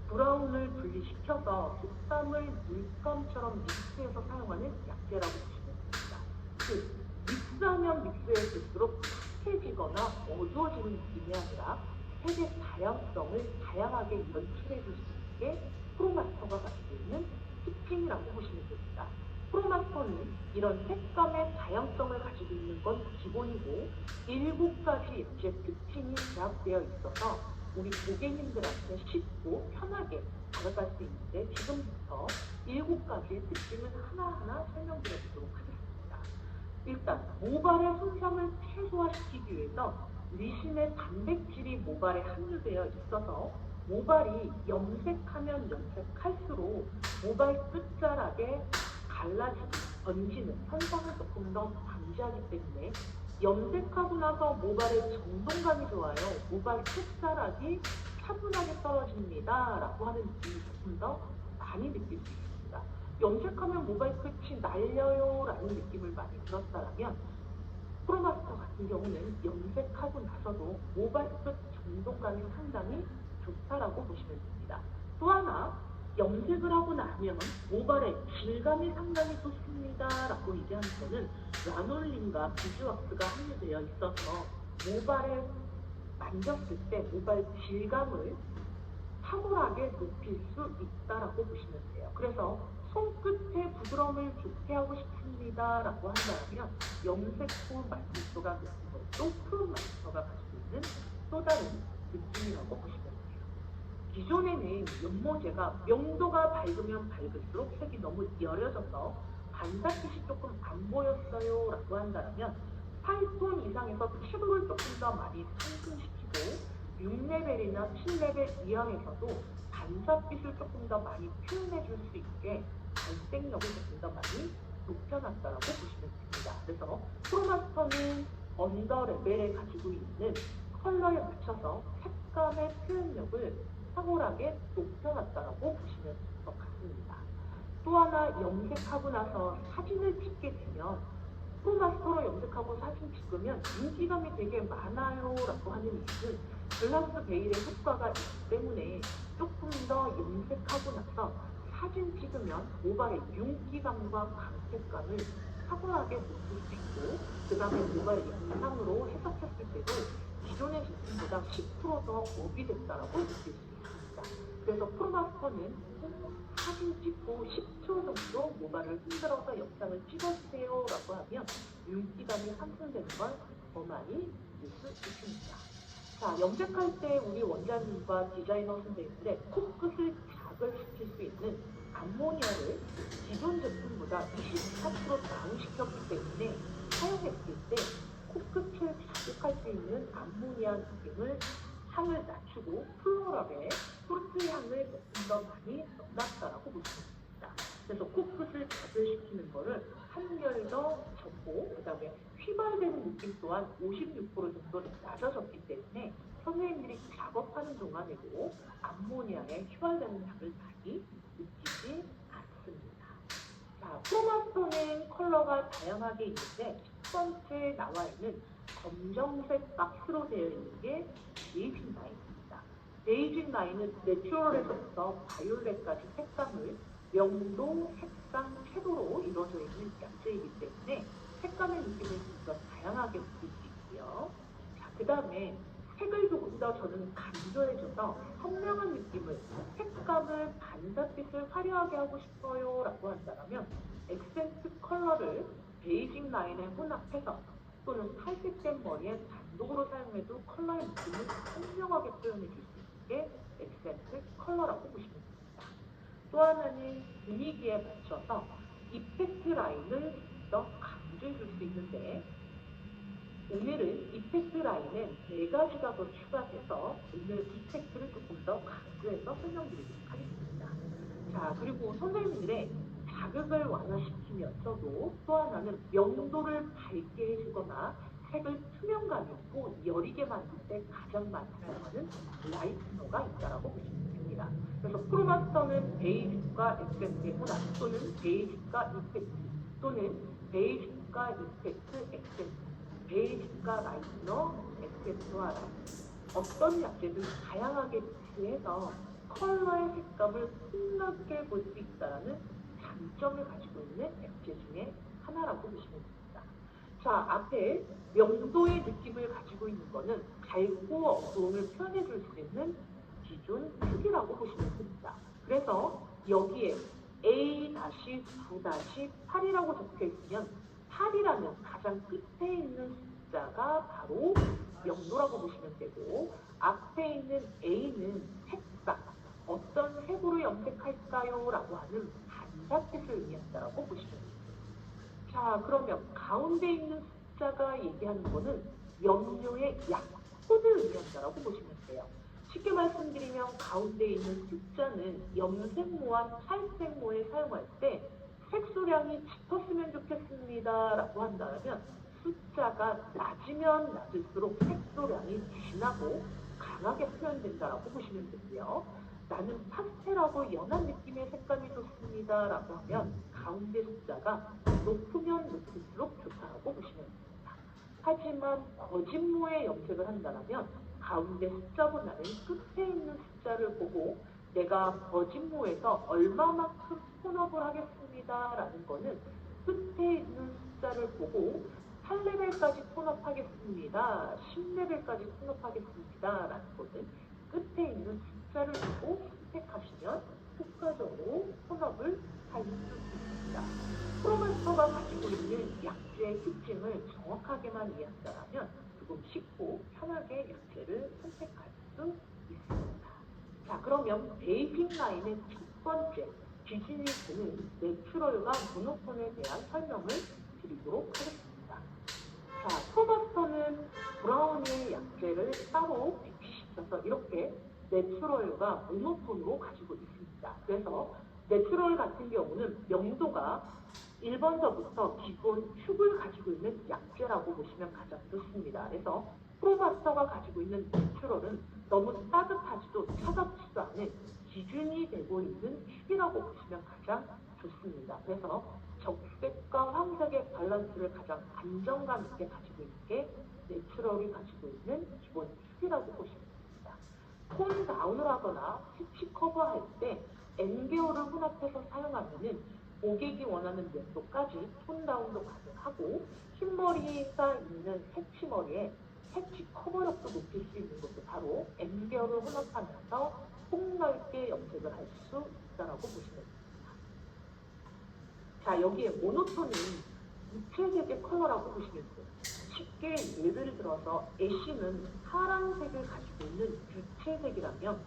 브라운을 분리시켜서 색감을 물감처럼 믹스해서 사용하는 약재라고 보시면 됩니다. 즉, 믹스하면 믹스해질수록 탁해지거나 어두워지는 느낌이 아니라 색의 다양성을 다양하게 연출해 줄 수 있게 프로마스터가 가지고 있는 특징이라고 보시면 됩니다. 프로마스터는 이런 색감의 다양성을 가지고 있는 건 기본이고 7가지 액체 특징이 결합되어 있어서 우리 고객님들한테 쉽고 편하게 다가갈 수 있는데 지금부터 7가지의 특징을 하나하나 설명드려 보도록 하겠습니다. 일단 모발의 손상을 최소화시키기 위해서 리신의 단백질이 모발에 함유되어 있어서 모발이 염색하면 염색할수록 모발 끝자락에 갈라지고 번지는 현상을 조금 더 방지하기 때문에 염색하고 나서 모발의 정돈감이 좋아요. 모발 끝자락이 차분하게 떨어집니다. 라고 하는 느낌이 조금 더 많이 느낄 수 있습니다. 염색하면 모발 끝이 날려요. 라는 느낌을 많이 들었다면 프로마스터 같은 경우는 염색하고 나서도 모발 끝 정돈감이 상당히 좋다라고 보시면 됩니다. 또 하나, 염색을 하고 나면 모발의 질감이 상당히 좋습니다라고 얘기하는 거는 라놀린과 비즈왁스가 함유되어 있어서 모발을 만졌을 때 모발 질감을 탁월하게 높일 수 있다라고 보시면 돼요. 그래서 손끝의 부드러움을 좋게 하고 싶습니다라고 한다면 염색 후 만족도가 높은 것도 푸른 마스터가 가지고 있는 또 다른 느낌이라고 보시면 돼요. 기존에는 연모제가 명도가 밝으면 밝을수록 색이 너무 여려져서 반사빛이 조금 안 보였어요 라고 한다면 8톤 이상에서 채도를 조금 더 많이 상승시키고 6레벨이나 7레벨 이하에서도 반사빛을 조금 더 많이 표현해 줄 수 있게 발색력을 조금 더 많이 높여놨다고 보시면 됩니다. 그래서 프로마스터는 언더 레벨에 가지고 있는 컬러에 맞춰서 색감의 표현력을 탁월하게 높여놨다고 보시면 될 것 같습니다. 또 하나 염색하고 나서 사진을 찍게 되면 프로마스터로 염색하고 사진 찍으면 윤기감이 되게 많아요 라고 하는 이유는 글라스 베일의 효과가 있기 때문에 조금 더 염색하고 나서 사진 찍으면 모발의 윤기감과 광택감을 탁월하게 높일 수 있고 그 다음에 모발 영상으로 해석했을 때도 기존의 제품보다 10%더 업이 됐다라고 느낄 수 있습니다. 그래서 프로마스터는 사진 찍고 10초 정도 모발을 흔들어서 영상을 찍어주세요 라고 하면 윤기감이 상승되는 걸 더 많이 느낄 수 있습니다. 자, 염색할 때 우리 원장님과 디자이너 선생님들의 코끝을 작을 시킬 수 있는 암모니아를 기존 제품보다 24% 다운시켰기 때문에 사용했을 때 코끝을 자극할 수 있는 암모니아 느낌을 향을 낮추고 플로럴의 프루트 향을 조금 더 많이 넣어놨다라고 보시면 됩니다. 그래서 코끝을 가글시키는 거를 한결 더 적고 그 다음에 휘발되는 느낌 또한 56% 정도 낮아졌기 때문에 선생님들이 작업하는 동안에도 암모니아의 휘발되는 향을 많이 느끼지 않습니다. 자, 프로마스터는 컬러가 다양하게 있는데 첫 번째 나와 있는 검정색 박스로 되어 있는 게 베이징 라인입니다. 베이징 라인은 내추럴에서부터 바이올렛까지 색감을 명도, 색상, 채도로 이루어져 있는 약재이기 때문에 색감의 느낌을 좀 더 다양하게 느낄 수 있고요. 자, 그 다음에 색을 조금 더 저는 강조해줘서 선명한 느낌을, 색감을, 반사빛을 화려하게 하고 싶어요 라고 한다면 액센트 컬러를 베이징 라인에 혼합해서 또는 탈색된 머리에 단독으로 사용해도 컬러의 느낌을 선명하게 표현해 줄 수 있는 게 액센트 컬러라고 보시면 됩니다. 또 하나는 분위기에 맞춰서 이펙트 라인을 더 강조해 줄 수 있는데 오늘은 이펙트 라인에 4가지가 더 추가돼서 오늘 이펙트를 조금 더 강조해서 설명드리도록 하겠습니다. 자, 그리고 선생님들의 자극을 완화시키면서도 또 하나는 명도를 밝게 해주거나 색을 투명감 있고 여리게 만들 때 가장 많이 사용하는 라이트너가 있다라고 보시면 됩니다. 그래서 프로마스터는 베이직과 액센트의 혼합 또는 베이직과 이펙트 또는 베이직과 이펙트 액센트 베이직과 라이트너 액센트와 라이트 어떤 약재든 다양하게 믹스해서 컬러의 색감을 폭넓게 볼 수 있다는 장점을 가지고 있는 액체 중에 하나라고 보시면 됩니다. 자, 앞에 명도의 느낌을 가지고 있는 것은 밝고 어두움을 표현해 줄 수 있는 기존 크기라고 보시면 됩니다. 그래서 여기에 A-9-8이라고 적혀 있으면 8이라는 가장 끝에 있는 숫자가 바로 명도라고 보시면 되고 앞에 있는 A는 색상, 어떤 색으로 염색할까요? 라고 하는 반사빛을 의미한다라고 보시면 됩니다. 자, 그러면 가운데 있는 숫자가 얘기하는 거는 염료의 약혼을 의미한다라고 보시면 돼요. 쉽게 말씀드리면 가운데 있는 숫자는 염색모와 탈색모에 사용할 때 색소량이 짙었으면 좋겠습니다 라고 한다면 숫자가 낮으면 낮을수록 색소량이 진하고 강하게 표현된다라고 보시면 되고요. 나는 파스텔하고 연한 느낌의 색감이 좋습니다 라고 하면 가운데 숫자가 높으면 높을수록 좋다라고 보시면 됩니다. 하지만 거짓모의 염색을 한다면 가운데 숫자보다는 끝에 있는 숫자를 보고 내가 버진모에서 얼마만큼 톤업을 하겠습니다라는 거는 끝에 있는 숫자를 보고 8레벨까지 톤업하겠습니다, 10레벨까지 톤업하겠습니다라는 거는 끝에 있는 숫자를 보고 선택하시면 효과적으로 톤업을 할 수 있습니다. 프로마스터가 가지고 있는 약재의 특징을 정확하게만 이해한다면 조금 쉽고 편하게 약재를 선택할 수 있습니다. 자, 그러면 베이핑 라인의 첫 번째 기준이 되는 내추럴과 모노톤에 대한 설명을 드리도록 하겠습니다. 자, 프로마스터는 브라운의 약재를 따로 배치시켜서 이렇게 내추럴과 모노톤으로 가지고 있습니다. 그래서 내추럴 같은 경우는 명도가 1번서부터 기본 큐브를 가지고 있는 약재라고 보시면 가장 좋습니다. 그래서 프로마스터가 가지고 있는 내추럴은 너무 따뜻하지도 차갑지도 않은 기준이 되고 있는 큐브라고 보시면 가장 좋습니다. 그래서 적색과 황색의 밸런스를 가장 안정감 있게 가지고 있는 게 내추럴이 가지고 있는 기본 큐브라고 보시면 됩니다. 톤 다운을 하거나 패치 커버할 때 N계열을 혼합해서 사용하면은 고객이 원하는 명도까지 톤 다운도 가능하고 흰머리가 있는 새치머리에 패치 커버력도 높일 수 있는 것도 바로 N계열을 혼합하면서 폭넓게 염색을 할 수 있다고 보시면 됩니다. 자, 여기에 모노톤은 무채색의 컬러라고 보시면 돼요. 쉽게 예를 들어서 애쉬는 파란색을 가지고 있는 유채색이라면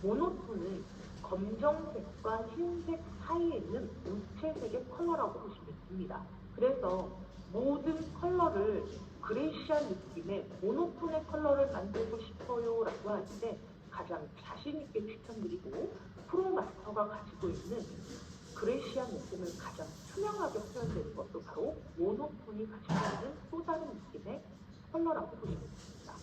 모노톤은 검정색과 흰색 사이에 있는 무채색의 컬러라고 보시면 됩니다. 그래서 모든 컬러를 그레이시한 느낌의 모노톤의 컬러를 만들고 싶어요 라고 할 때 가장 자신있게 추천드리고 프로마스터가 가지고 있는 그레이시한 느낌을 가장 투명하게 표현되는 것도 바로 모노톤이 가지고 있는 또 다른 느낌의 컬러라고 보시면 됩니다.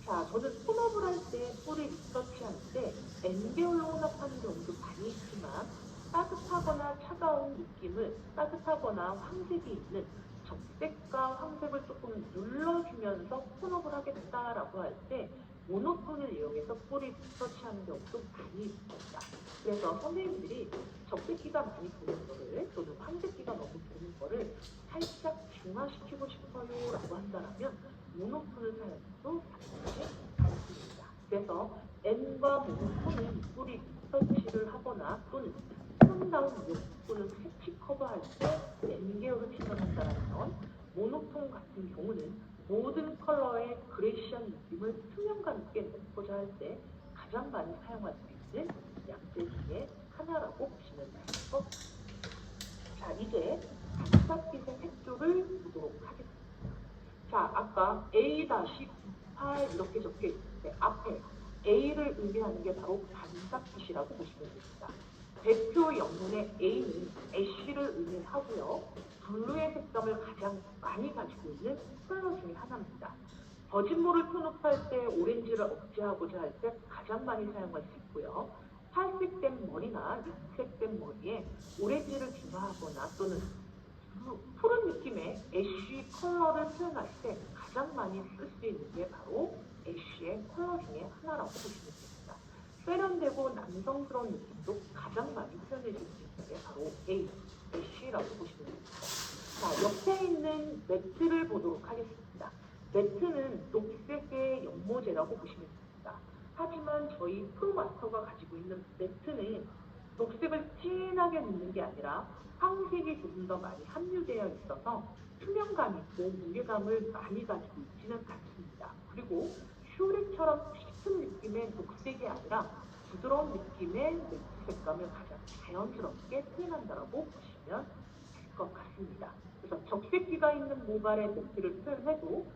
자, 저는 톤업을 할 때 뿌리 리서치할 때 N계열로 혼합하는 경우도 많이 있지만 따뜻하거나 차가운 느낌을 따뜻하거나 황색이 있는 적색과 황색을 조금 눌러주면서 톤업을 하겠다라고 할 때 모노톤을 이용해서 뿌리 리서치하는 경우도 많이 있습니다. 그래서 선생님들이 적색기가 많이 도는 거를 또는 황색기가 너무 도는 거를 살짝 중화시키고 싶어요 라고 한다면 모노톤을 사용해도 나쁘지 않습니다. 그래서 N과 모노톤은 뿌리 리서치를 하거나 또는 톤다운 룩 또는 패치 커버할 때 N계열을 지정한다면 모노톤 같은 경우는 모든 컬러의 그레이시한 느낌을 투명감 있게 내고자 할 때 가장 많이 사용할 수 있는 약재 중에 하나라고 보시면 될 것 같습니다. 자, 이제 반짝빛의 색조를 보도록 하겠습니다. 자, 아까 A-98 이렇게 적혀 있을 때 앞에 A를 의미하는 게 바로 반짝빛이라고 보시면 됩니다. 대표 영문의 A는 애쉬를 의미하고요. 블루의 색감을 가장 많이 가지고 있는 컬러 중에 하나입니다. 버진모를 톤업할 때 오렌지를 억제하고자 할 때 가장 많이 사용할 수 있고요. 탈색된 머리나 염색된 머리에 오렌지를 중화하거나 또는 푸른 느낌의 애쉬 컬러를 표현할 때 가장 많이 쓸 수 있는 게 바로 애쉬의 컬러 중에 하나라고 보시면 됩니다. 세련되고 남성스러운 느낌도 가장 많이 표현해 줄 수 있는 게 바로 애쉬라고 보시면 됩니다. 자, 옆에 있는 매트를 보도록 하겠습니다. 매트는 녹색의 연모제라고 보시면 됩니다. 하지만 저희 프로마스터가 가지고 있는 매트는 녹색을 진하게 넣는 게 아니라 황색이 조금 더 많이 함유되어 있어서 투명감 있고 무게감을 많이 가지고 있지는 않습니다. 그리고 슈렉처럼 짙은 느낌의 녹색이 아니라 부드러운 느낌의 매트 색감을 가장 자연스럽게 표현한다고 보시면 될 것 같습니다. 그래서 적색기가 있는 모발의 매트를 표현해도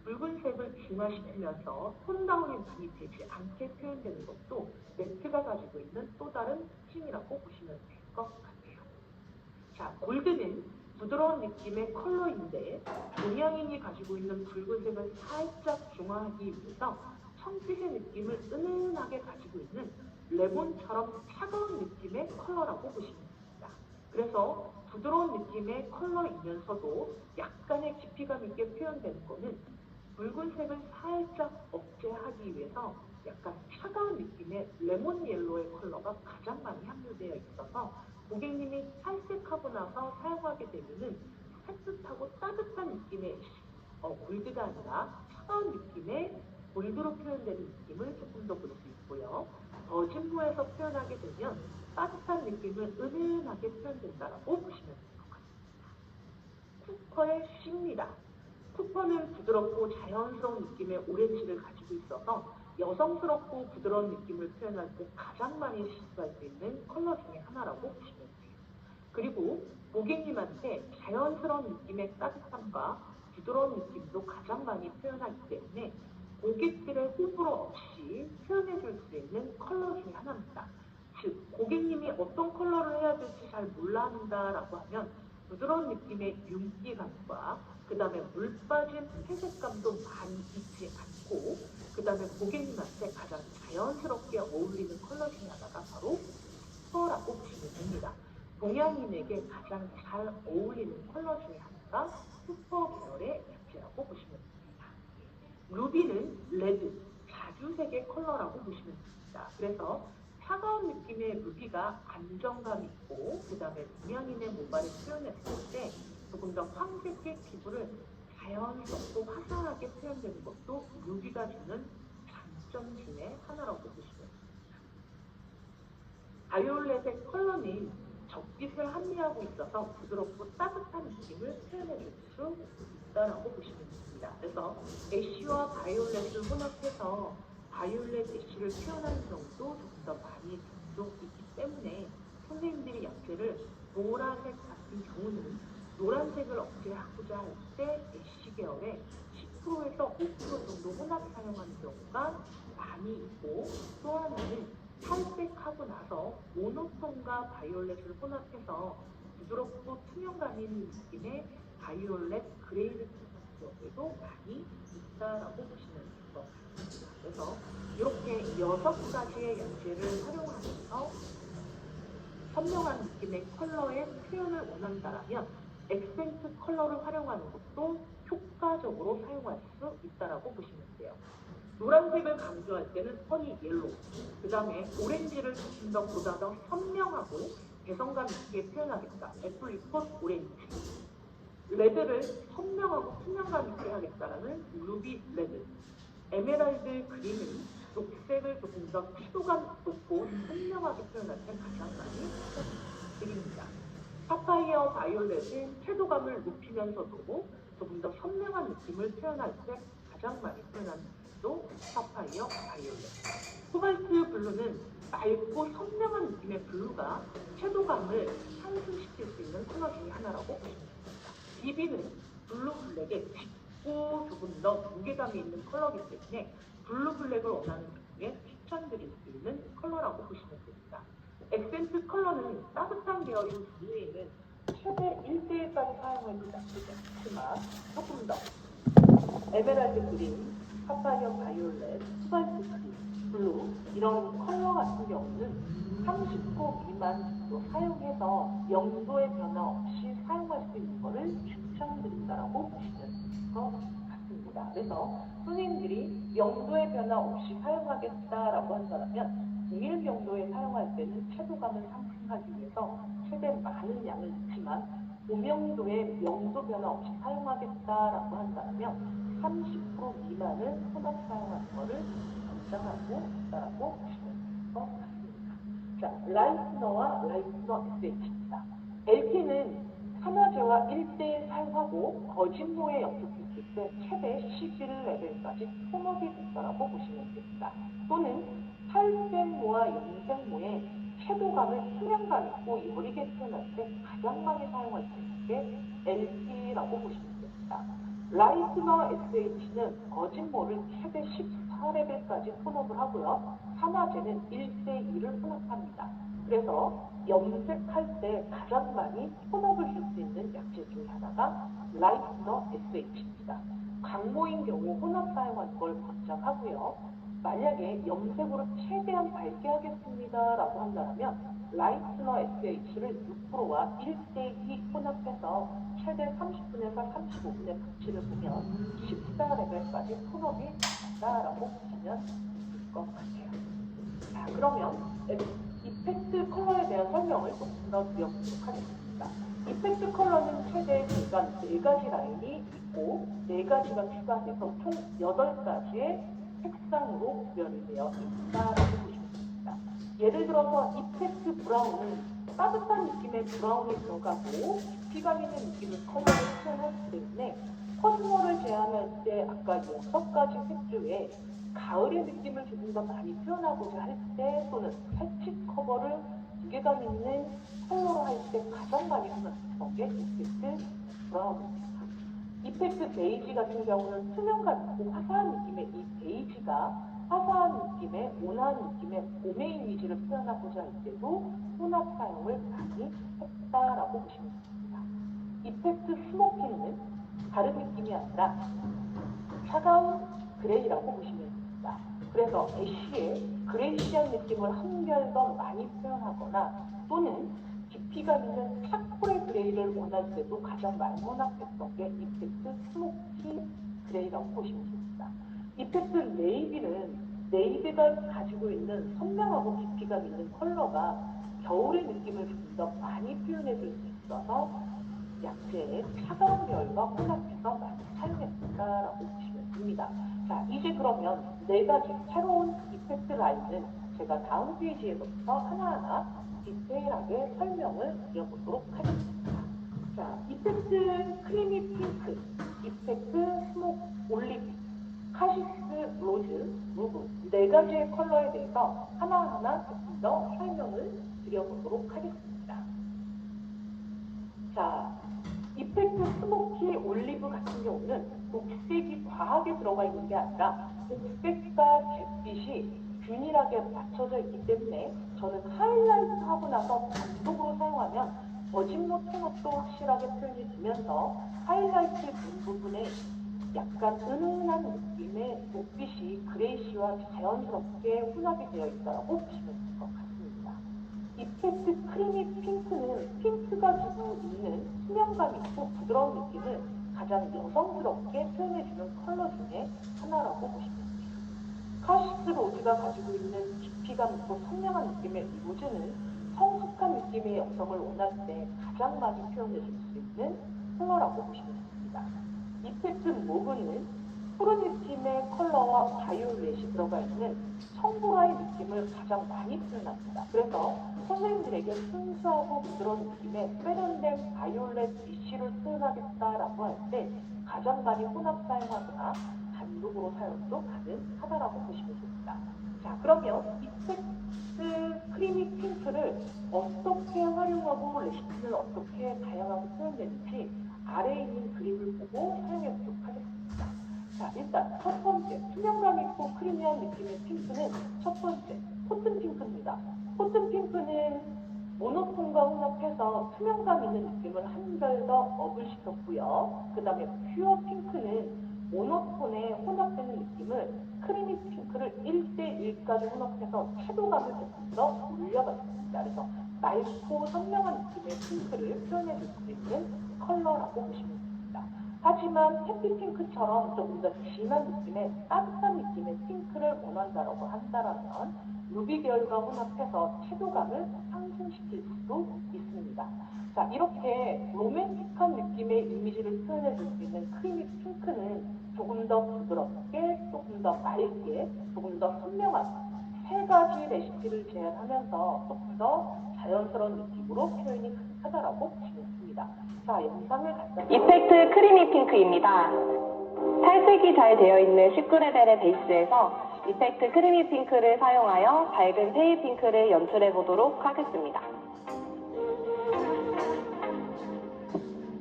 붉은색을 중화시키면서 톤다운이 많이 되지 않게 표현되는 것도 매트가 가지고 있는 또 다른 특징이라고 보시면 될 것 같아요. 자, 골드는 부드러운 느낌의 컬러인데 동양인이 가지고 있는 붉은색을 살짝 중화하기 위해서 청빛의 느낌을 은은하게 가지고 있는 레몬처럼 차가운 느낌의 컬러라고 보시면 됩니다. 그래서 부드러운 느낌의 컬러이면서도 약간의 깊이감 있게 표현되는 것은 붉은색을 살짝 억제하기 위해서 약간 차가운 느낌의 레몬 옐로의 컬러가 가장 많이 함유되어 있어서 고객님이 탈색하고 나서 사용하게 되면은 산뜻하고 따뜻한 느낌의 골드가 아니라 차가운 느낌의 골드로 표현되는 느낌을 조금 더 볼 수 있고요. 더 진부해서 표현하게 되면 따뜻한 느낌을 은은하게 표현된다라고 보시면 될 것 같습니다. 쿠퍼의 C입니다. 쿠퍼는 부드럽고 자연스러운 느낌의 오렌지를 가지고 있어서 여성스럽고 부드러운 느낌을 표현할 때 가장 많이 시도할 수 있는 컬러 중에 하나라고 보시면 돼요. 그리고 고객님한테 자연스러운 느낌의 따뜻함과 부드러운 느낌도 가장 많이 표현하기 때문에 고객들의 호불호 없이 표현해 줄 수 있는 컬러 중에 하나입니다. 즉, 고객님이 어떤 컬러를 해야 될지 잘 몰라 한다라고 하면 부드러운 느낌의 윤기감과 그 다음에 물 빠진 회색감도 많이 있지 않고 그 다음에 고객님한테 가장 자연스럽게 어울리는 컬러 중에 하나가 바로 슈퍼라고 보시면 됩니다. 동양인에게 가장 잘 어울리는 컬러 중에 하나가 슈퍼 계열의 약재라고 보시면 됩니다. 루비는 레드, 자주색의 컬러라고 보시면 됩니다. 그래서 차가운 느낌의 루비가 안정감 있고 그 다음에 동양인의 모발을 표현했을 때 조금 더 황색의 피부를 자연스럽고 화사하게 표현되는 것도 루비가 주는 장점 중에 하나라고 보시면 됩니다. 바이올렛의 컬러는 적빛을 함유하고 있어서 부드럽고 따뜻한 느낌을 표현해 줄 수 있다라고 보시면 됩니다. 그래서 애쉬와 바이올렛을 혼합해서 바이올렛 애쉬를 표현하는 경우도 조금 더 많이 종종 있기 때문에 선생님들이 약재를 보라색 같은 경우는 노란색을 억제하고자 할 때 애쉬 계열의 10%에서 5% 정도 혼합 사용하는 경우가 많이 있고 또 하나는 탈색하고 나서 모노톤과 바이올렛을 혼합해서 부드럽고 투명감 있는 느낌의 바이올렛 그레이를 표현하는 경우에도 많이 있다라고 보시면 될 것 같습니다. 그래서 이렇게 6가지의 약재를 활용하면서 선명한 느낌의 컬러의 표현을 원한다면 액센트 컬러를 활용하는 것도 효과적으로 사용할 수 있다라고 보시면 돼요. 노란색을 강조할 때는 허니 옐로우, 그 다음에 오렌지를 조금 더 보다 더 선명하고 개성감 있게 표현하겠다. 애플리콧 오렌지. 레드를 선명하고 투명감 있게 하겠다라는 루비 레드. 에메랄드 그린은 녹색을 조금 더 피도감 높고 선명하게 표현할 때 가장 많이 드립니다. 파파이어 바이올렛은 채도감을 높이면서도 조금 더 선명한 느낌을 표현할 때 가장 많이 표현하는 색도 파파이어 바이올렛. 코발트 블루는 맑고 선명한 느낌의 블루가 채도감을 상승시킬 수 있는 컬러 중에 하나라고 보시면 됩니다. 비비는 블루 블랙에 짙고 조금 더 무게감이 있는 컬러이기 때문에 블루 블랙을 원하는 경우에 추천드릴 수 있는 컬러라고 보시면 됩니다. 액센트 컬러는 따뜻한 계열인 블루에는 최대 1대1까지 사용해도 나쁘지 않지만 조금 더 에메랄드 그린, 파파이어 바이올렛, 코발트 그린, 블루 이런 컬러 같은 경우는 30호 미만 정도 사용해서 영도의 변화 없이 사용할 수 있는 것을 추천드린다라고 보시면 될 것 같습니다. 그래서 선생님들이 영도의 변화 없이 사용하겠다라고 한다면 01경도에 사용할 때는 채도감을 상승하기 위해서 최대 많은 양을 넣지만 5명도의 영도 변화 없이 사용하겠다라고 한다면 30% 미만을 혼합 사용하는 것을 권장하고 있다라고 보시면 될 것 같습니다. 자, 라이트너와 라이트너 SH입니다. LP는 산화제와 1대1 사용하고 거짓모에 염색했을 때 최대 11레벨까지 톤업이 된다라고 보시면 됩니다. 또는 탈색모와 염색모에 채도감을 투명감 있고 여리게 표현할 때 가장 많이 사용할 수 있는 게 LP라고 보시면 됩니다. 라이트너 SH는 거짓모를 최대 14레벨까지 톤업을 하고요. 산화제는 1대1을 혼합합니다. 그래서 염색할 때 가장 많이 톤업을 줄 수 있는 약재 중에 하나가 라이트너 SH입니다. 광모인 경우 혼합 사용하는 걸 권장하고요. 만약에 염색으로 최대한 밝게 하겠습니다 라고 한다면 라이트너 SH를 6%와 1대2 혼합해서 최대 30분에서 35분의 방치를 보면 14레벨까지 톤업이 된다라고 보시면 됩니다. 것 같아요. 자, 그러면 이펙트 컬러에 대한 설명을 조금 더 드려보도록 하겠습니다. 이펙트 컬러는 최대 중간 4가지 라인이 있고 4가지가 추가돼서 총 8가지의 색상으로 구별이 되어 있다라고 보시면 됩니다. 예를 들어서 이펙트 브라운은 따뜻한 느낌의 브라운이 들어가고 깊이감 있는 느낌의 컬러를 표현하기 때문에 퍼스널을 제안할 때 아까 6가지 색 중에 가을의 느낌을 조금 더 많이 표현하고자 할 때 또는 살칙 커버를 무게감 있는 컬러로 할 때 가장 많이 표현했던 게 이펙트 브라운입니다. 이펙트 베이지 같은 경우는 투명감 있고 화사한 느낌의 이 베이지가 화사한 느낌의 온화한 느낌의 봄의 이미지를 표현하고자 할 때도 혼합 사용을 많이 했다라고 보시면 됩니다. 이펙트 스모키는 다른 느낌이 아니라 차가운 그레이라고 보시면 됩니다. 그래서 애쉬의 그레이시한 느낌을 한결 더 많이 표현하거나 또는 깊이감 있는 차콜의 그레이를 원할 때도 가장 많이 혼합했던 게 이펙트 스모키 그레이라고 보시면 됩니다. 이펙트 네이비는 네이비가 가지고 있는 선명하고 깊이감 있는 컬러가 겨울의 느낌을 조금 더 많이 표현해 줄 수 있어서 약재의 차가운 계열과 혼합해서 많이 사용했다라고 보시면 됩니다. 자, 이제 그러면 4가지 새로운 이펙트 라인은 제가 다음 페이지에서부터 하나하나 디테일하게 설명을 드려보도록 하겠습니다. 자, 이펙트 크리미 핑크, 이펙트 스모크 올리브, 카시스 로즈, 무브 4가지의 컬러에 대해서 하나하나 조금 더 설명을 드려보도록 하겠습니다. 자, 이펙트 스모키 올리브 같은 경우는 녹색이 과하게 들어가 있는 게 아니라 녹색과 잿빛이 균일하게 맞춰져 있기 때문에 저는 하이라이트 하고 나서 단독으로 사용하면 버진모 톤업도 확실하게 표현이 되면서 하이라이트 본 부분에 약간 은은한 느낌의 녹빛이 그레이시와 자연스럽게 혼합이 되어 있다고 보시면 될 것 같습니다. 이펙트 크리미 핑크는 핑크가 주고 있는 투명감 있고 부드러운 느낌을 가장 여성스럽게 표현해주는 컬러 중에 하나라고 보시면 됩니다. 카시스 로즈가 가지고 있는 깊이감 있고 선명한 느낌의 이 로즈는 성숙한 느낌의 여성을 원할 때 가장 많이 표현해줄 수 있는 컬러라고 보시면 됩니다. 이펙트 모브는 푸른 느낌의 컬러와 바이올렛이 들어가 있는 청보라의 느낌을 가장 많이 표현합니다. 그래서 선생님들에게 순수하고 부드러운 느낌의 세련된 바이올렛 비쉬를 표현하겠다라고 할 때 가장 많이 혼합 사용하거나 단독으로 사용도 가능하다라고 보시면 됩니다. 자, 그러면 이펙트 크리미 핑크를 어떻게 활용하고 레시피를 어떻게 다양하게 표현되는지 아래에 있는 그림을 보고 사용해 보도록 하겠습니다. 자, 일단 첫 번째, 투명감 있고 크리미한 느낌의 핑크는 첫 번째, 코튼 핑크입니다. 코튼 핑크는 모노톤과 혼합해서 투명감 있는 느낌을 한결 더 업을 시켰고요. 그 다음에 퓨어 핑크는 모노톤에 혼합되는 느낌을 크리미 핑크를 1대1까지 혼합해서 채도감을 조금 더 올려봤습니다. 그래서 맑고 선명한 느낌의 핑크를 표현해 줄 수 있는 컬러라고 보시면 됩니다. 하지만 해피 핑크처럼 조금 더 진한 느낌의 따뜻한 느낌의 핑크를 원한다고 한다면 루비 계열과 혼합해서 채도감을 상승시킬 수도 있습니다. 자, 이렇게 로맨틱한 느낌의 이미지를 표현해 줄 수 있는 크리미 핑크는 조금 더 부드럽게, 조금 더 맑게, 조금 더 선명한 3가지 레시피를 제안하면서 조금 더 자연스러운 느낌으로 표현이 가능하다라고 보시면 됩니다. 자, 영상을 간단히 이펙트 크리미 핑크입니다. 탈색이 잘 되어 있는 시크레벨의 베이스에서 이펙트 크리미 핑크를 사용하여 밝은 페이 핑크를 연출해 보도록 하겠습니다.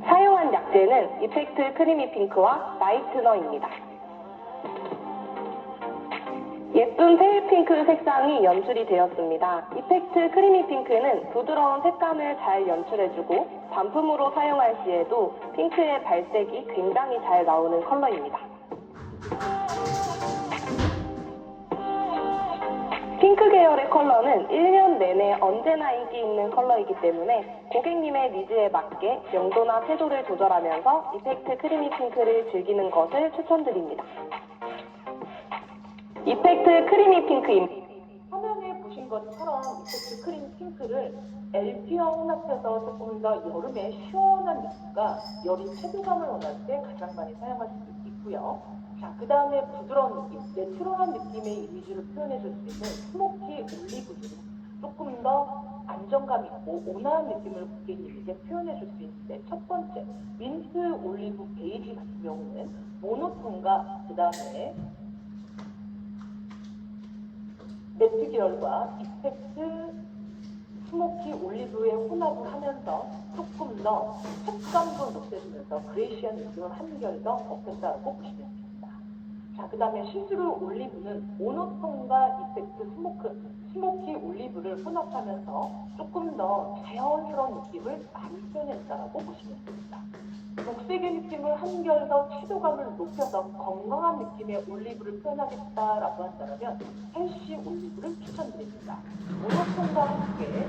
사용한 약재는 이펙트 크리미 핑크와 라이트너입니다. 예쁜 페일 핑크 색상이 연출이 되었습니다. 이펙트 크리미 핑크는 부드러운 색감을 잘 연출해주고 반품으로 사용할 시에도 핑크의 발색이 굉장히 잘 나오는 컬러입니다. 핑크 계열의 컬러는 1년 내내 언제나 인기 있는 컬러이기 때문에 고객님의 니즈에 맞게 명도나 채도를 조절하면서 이펙트 크리미 핑크를 즐기는 것을 추천드립니다. 이펙트 크리미 핑크입니다. 화면에 보신 것처럼 이펙트 크림 핑크를 LP와 혼합해서 조금 더 여름에 시원한 느낌과 여린 채도감을 원할 때 가장 많이 사용할 수 있고요. 자, 그 다음에 부드러운 느낌, 내추럴한 느낌의 이미지를 표현해줄 수 있는 스모키 올리브는 조금 더 안정감 있고 온화한 느낌을 고객님에게 표현해줄 수 있는데, 첫 번째 민트 올리브 베이지 같은 경우는 모노톤과 그 다음에 매트 계열과 이펙트 스모키 올리브의 혼합을 하면서 조금 더 색감도 높여주면서 그레이시한 느낌을 한결 더 업했다고 보시면 됩니다. 자, 그 다음에 시즈루 올리브는 모노톤과 이펙트 스모키 올리브를 혼합하면서 조금 더 자연스러운 느낌을 많이 표현했다고 보시면 됩니다. 녹색의 느낌을 한결 더 채도감을 높여서 건강한 느낌의 올리브를 표현하겠다라고 한다면 헬시 올리브를 추천드립니다. 모노톤과 함께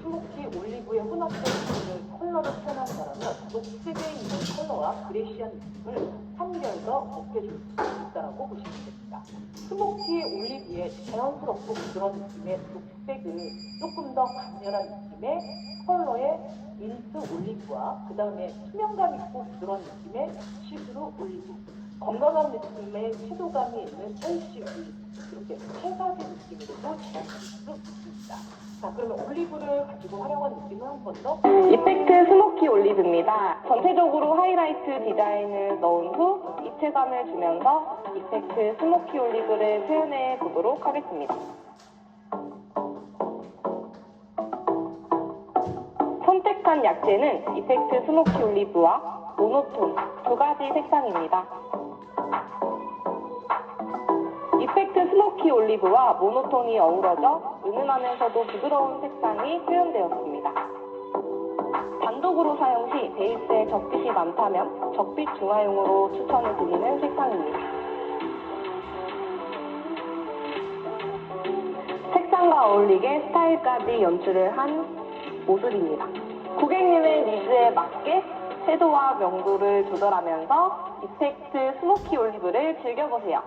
스모키 올리브의 혼합된 컬러를 표현한다면 녹색에 있는 컬러와 그레이시한 느낌을 한결 더 업해줄 수 있다고 보시면 됩니다. 스모키 올리브의 자연스럽고 부드러운 느낌의 녹색을 조금 더 강렬한 느낌의 컬러의 민트 올리브와 그 다음에 투명감 있고 부드러운 느낌의 시즈루 올리브, 건강한 느낌의 채도감이 있는 헬시 올리브, 이렇게 세 가지 느낌으로도 제작할 수 있습니다. 자, 그러면 올리브를 가지고 활용한 느낌을 한 번 더. 이펙트 스모키 올리브입니다. 전체적으로 하이라이트 디자인을 넣은 후 입체감을 주면서 이펙트 스모키 올리브를 표현해 보도록 하겠습니다. 선택한 약재는 이펙트 스모키 올리브와 모노톤 두 가지 색상입니다. 이펙트 스모키 올리브와 모노톤이 어우러져 은은하면서도 부드러운 색상이 표현되었습니다. 단독으로 사용 시 베이스에 적빛이 많다면 적빛 중화용으로 추천을 드리는 색상입니다. 색상과 어울리게 스타일까지 연출을 한 모습입니다. 고객님의 니즈에 맞게 채도와 명도를 조절하면서 이펙트 스모키 올리브를 즐겨보세요.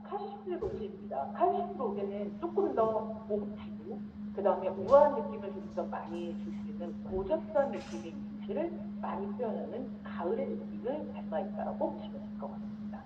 카시스 로즈입니다. 카시스 로즈는 조금 더 고급지고 그 다음에 우아한 느낌을 좀 더 많이 줄 수 있는 고저스한 느낌의 이미지를 많이 표현하는 가을의 느낌을 담아 있다고 보시면 될 것 같습니다.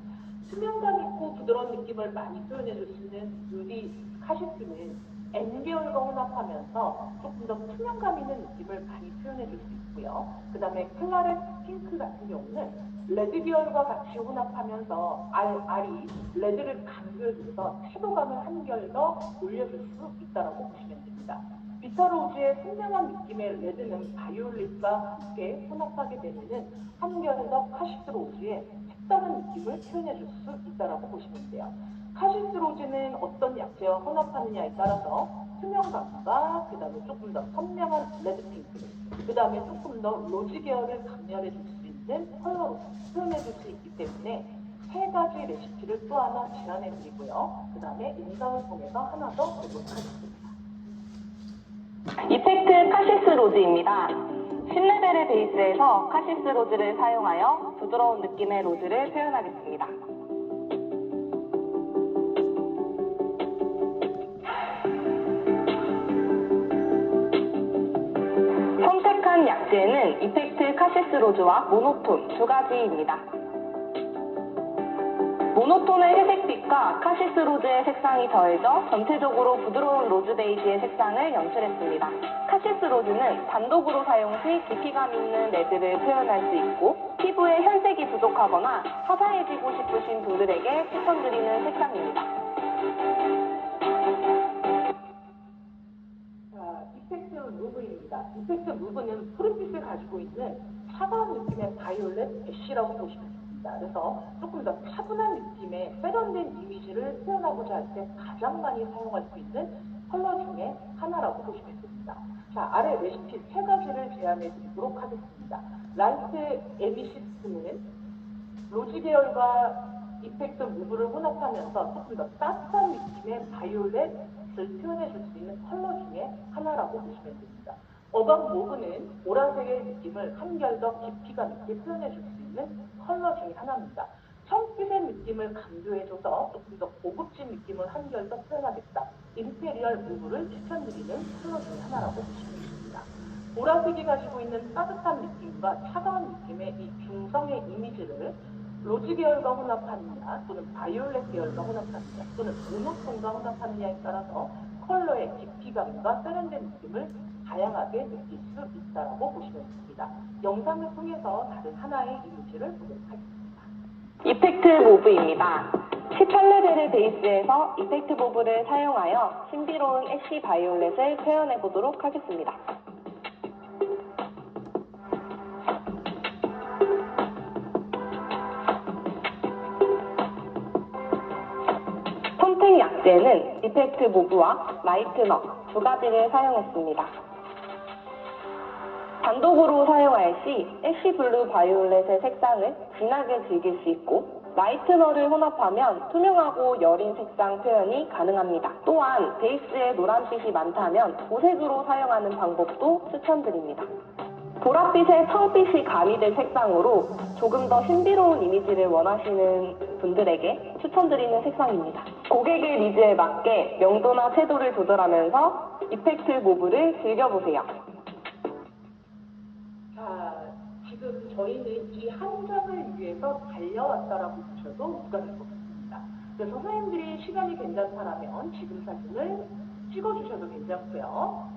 투명감 있고 부드러운 느낌을 많이 표현해 줄 수 있는 우리 카시스는 N계열과 혼합하면서 조금 더 투명감 있는 느낌을 많이 표현해 줄 수 있고요. 그 다음에 클라렛 핑크 같은 경우는 레드 계열과 같이 혼합하면서 알이 레드를 강조해줘서 채도감을 한결 더 올려줄 수 있다고 보시면 됩니다. 비타로즈의 선명한 느낌의 레드는 바이올릿과 함께 혼합하게 되면 한결 더 카시스 로즈의 색다른 느낌을 표현해줄 수 있다고 보시면 돼요. 카시스 로즈는 어떤 약재와 혼합하느냐에 따라서 투명감과 그 다음에 조금 더 선명한 레드핑크, 그 다음에 조금 더 로즈 계열을 강렬해줄 수 있는 컬러로 표현해줄 수 있기 때문에 세 가지 레시피를 또 하나 제안해드리고요. 그 다음에 영상을 통해서 하나 더 보도록 하겠습니다. 이펙트 카시스 로즈입니다. 10레벨의 베이스에서 카시스 로즈를 사용하여 부드러운 느낌의 로즈를 표현하겠습니다. 선택한 약재는 이펙트 카시스 로즈와 모노톤 두 가지입니다. 모노톤의 회색빛과 카시스 로즈의 색상이 더해져 전체적으로 부드러운 로즈 베이지의 색상을 연출했습니다. 카시스 로즈는 단독으로 사용 시 깊이감 있는 레드를 표현할 수 있고 피부에 혈색이 부족하거나 화사해지고 싶으신 분들에게 추천드리는 색상입니다. 자, 이펙트 무브입니다. 이펙트 무브는 푸른빛을 가지고 있는 차가운 느낌의 바이올렛 애쉬라고 보시면 됩니다. 그래서 조금 더 차분한 느낌의 세련된 이미지를 표현하고자 할 때 가장 많이 사용할 수 있는 컬러 중에 하나라고 보시면 됩니다. 자, 아래 레시피 세 가지를 제안해 드리도록 하겠습니다. 라이트 에미시스트는 로즈 계열과 이펙트 무브를 혼합하면서 조금 더 따뜻한 느낌의 바이올렛을 표현해 줄 수 있는 컬러 중에 하나라고 보시면 됩니다. 어반 모브는 보라색의 느낌을 한결 더 깊이감 있게 표현해 줄 수 있는 컬러 중에 하나입니다. 청빛의 느낌을 강조해줘서 조금 더 고급진 느낌을 한결 더 표현하겠다. 임페리얼 무브를 추천드리는 컬러 중에 하나라고 보시면 됩니다. 보라색이 가지고 있는 따뜻한 느낌과 차가운 느낌의 이 중성의 이미지를 로즈 계열과 혼합하느냐 또는 바이올렛 계열과 혼합하느냐 또는 모노톤과 혼합하느냐에 따라서 컬러의 깊이감과 세련된 느낌을 다양하게 느낄 수 있다고 보시면 됩니다. 영상을 통해서 다른 하나의 이미지를 보도록 하겠습니다. 이펙트 모브입니다. 18레벨의 베이스에서 이펙트 모브를 사용하여 신비로운 애쉬 바이올렛을 표현해 보도록 하겠습니다. 선택 약재는 이펙트 모브와 라이트너 두 가지를 사용했습니다. 단독으로 사용할 시 애쉬 블루 바이올렛의 색상을 진하게 즐길 수 있고 라이트너를 혼합하면 투명하고 여린 색상 표현이 가능합니다. 또한 베이스에 노란빛이 많다면 보색으로 사용하는 방법도 추천드립니다. 보랏빛에 청빛이 가미된 색상으로 조금 더 신비로운 이미지를 원하시는 분들에게 추천드리는 색상입니다. 고객의 니즈에 맞게 명도나 채도를 조절하면서 이펙트 모브를 즐겨보세요. 자, 지금 저희는 이 한 장을 위해서 달려왔다라고 보셔도 무관할 것 같습니다. 그래서 선생님들이 시간이 괜찮다라면 지금 사진을 찍어주셔도 괜찮고요.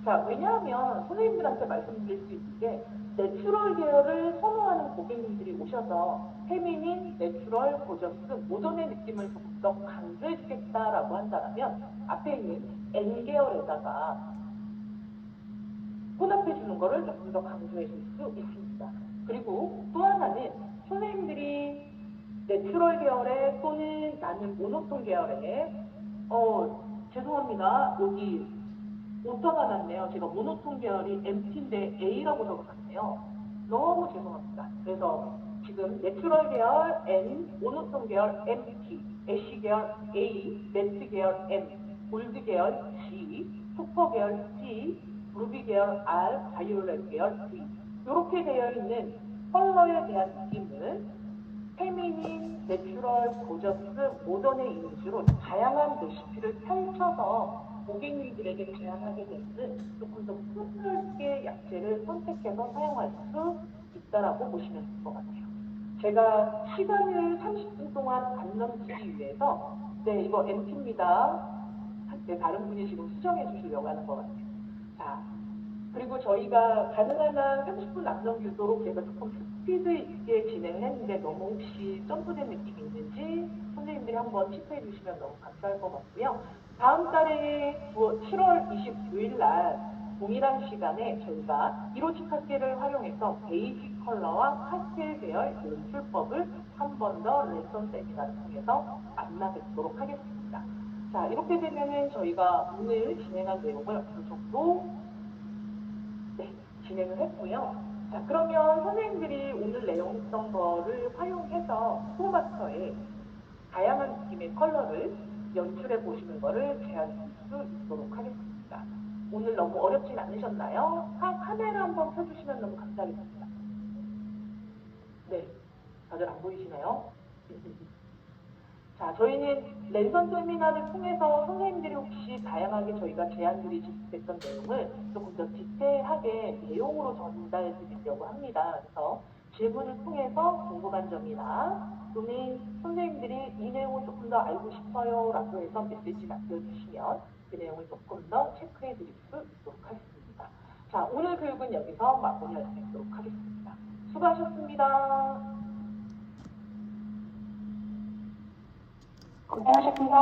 자, 왜냐하면 선생님들한테 말씀드릴 수 있는 게 내추럴 계열을 선호하는 고객님들이 오셔서 페미닌, 내추럴, 고저스, 모던의 느낌을 조금 더 강조해주겠다라고 한다면 앞에 있는 N 계열에다가 혼합해 주는 거를 조금 더 강조해 줄 수 있습니다. 그리고 또 하나는 선생님들이 내추럴 계열에 또는 나는 모노톤 계열에 죄송합니다. 여기 오타가 났네요. 제가 모노톤 계열이 MT인데 A라고 적어놨네요. 너무 죄송합니다. 그래서 지금 내추럴 계열 N, 모노톤 계열 MT, 애쉬 계열 A, 매트 계열 M, 골드 계열 G, 슈퍼 계열 C, 루비 계열 R, 바이올렛 계열 V 이렇게 되어 있는 컬러에 대한 느낌을 페미닌, 내추럴, 고저스, 모던의 이미지로 다양한 레시피를 펼쳐서 고객님들에게 제안하게 되는 조금 더 폭넓게 약재를 선택해서 사용할 수 있다라고 보시면 될 것 같아요. 제가 시간을 30분 동안 안 넘기기 위해서 네, 이거 MT입니다. 네, 다른 분이 지금 수정해 주시려고 하는 것 같아요. 자, 그리고 저희가 가능한 한 30분 안 넘기도록 제가 조금 스피드 있게 진행을 했는데 너무 혹시 점프된 느낌이 있는지 선생님들이 한번 체크해 주시면 너무 감사할 것 같고요. 다음 달에 7월 29일 날 동일한 시간에 저희가 이로치카케를 활용해서 베이지 컬러와 파스텔 계열 연출법을 한 번 더 레슨 세미나를 통해서 만나 뵙도록 하겠습니다. 자, 이렇게 되면은 저희가 오늘 진행한 내용을 어느 정도 진행을 했고요. 자, 그러면 선생님들이 오늘 내용했던 거를 활용해서 프로마스터에 다양한 느낌의 컬러를 연출해 보시는 거를 제안드릴 수 있도록 하겠습니다. 오늘 너무 어렵진 않으셨나요? 카메라 한번 켜주시면 너무 감사하겠습니다. 네, 다들 안 보이시나요? 자, 저희는 랜선 세미나를 통해서 선생님들이 혹시 다양하게 저희가 제안들이 제시됐던 내용을 조금 더 디테일하게 내용으로 전달해 드리려고 합니다. 그래서 질문을 통해서 궁금한 점이나 또는 선생님들이 이 내용을 조금 더 알고 싶어요 라고 해서 메시지 남겨주시면 그 내용을 조금 더 체크해 드릴 수 있도록 하겠습니다. 자, 오늘 교육은 여기서 마무리하도록 하겠습니다. 수고하셨습니다. 고생하셨습니다.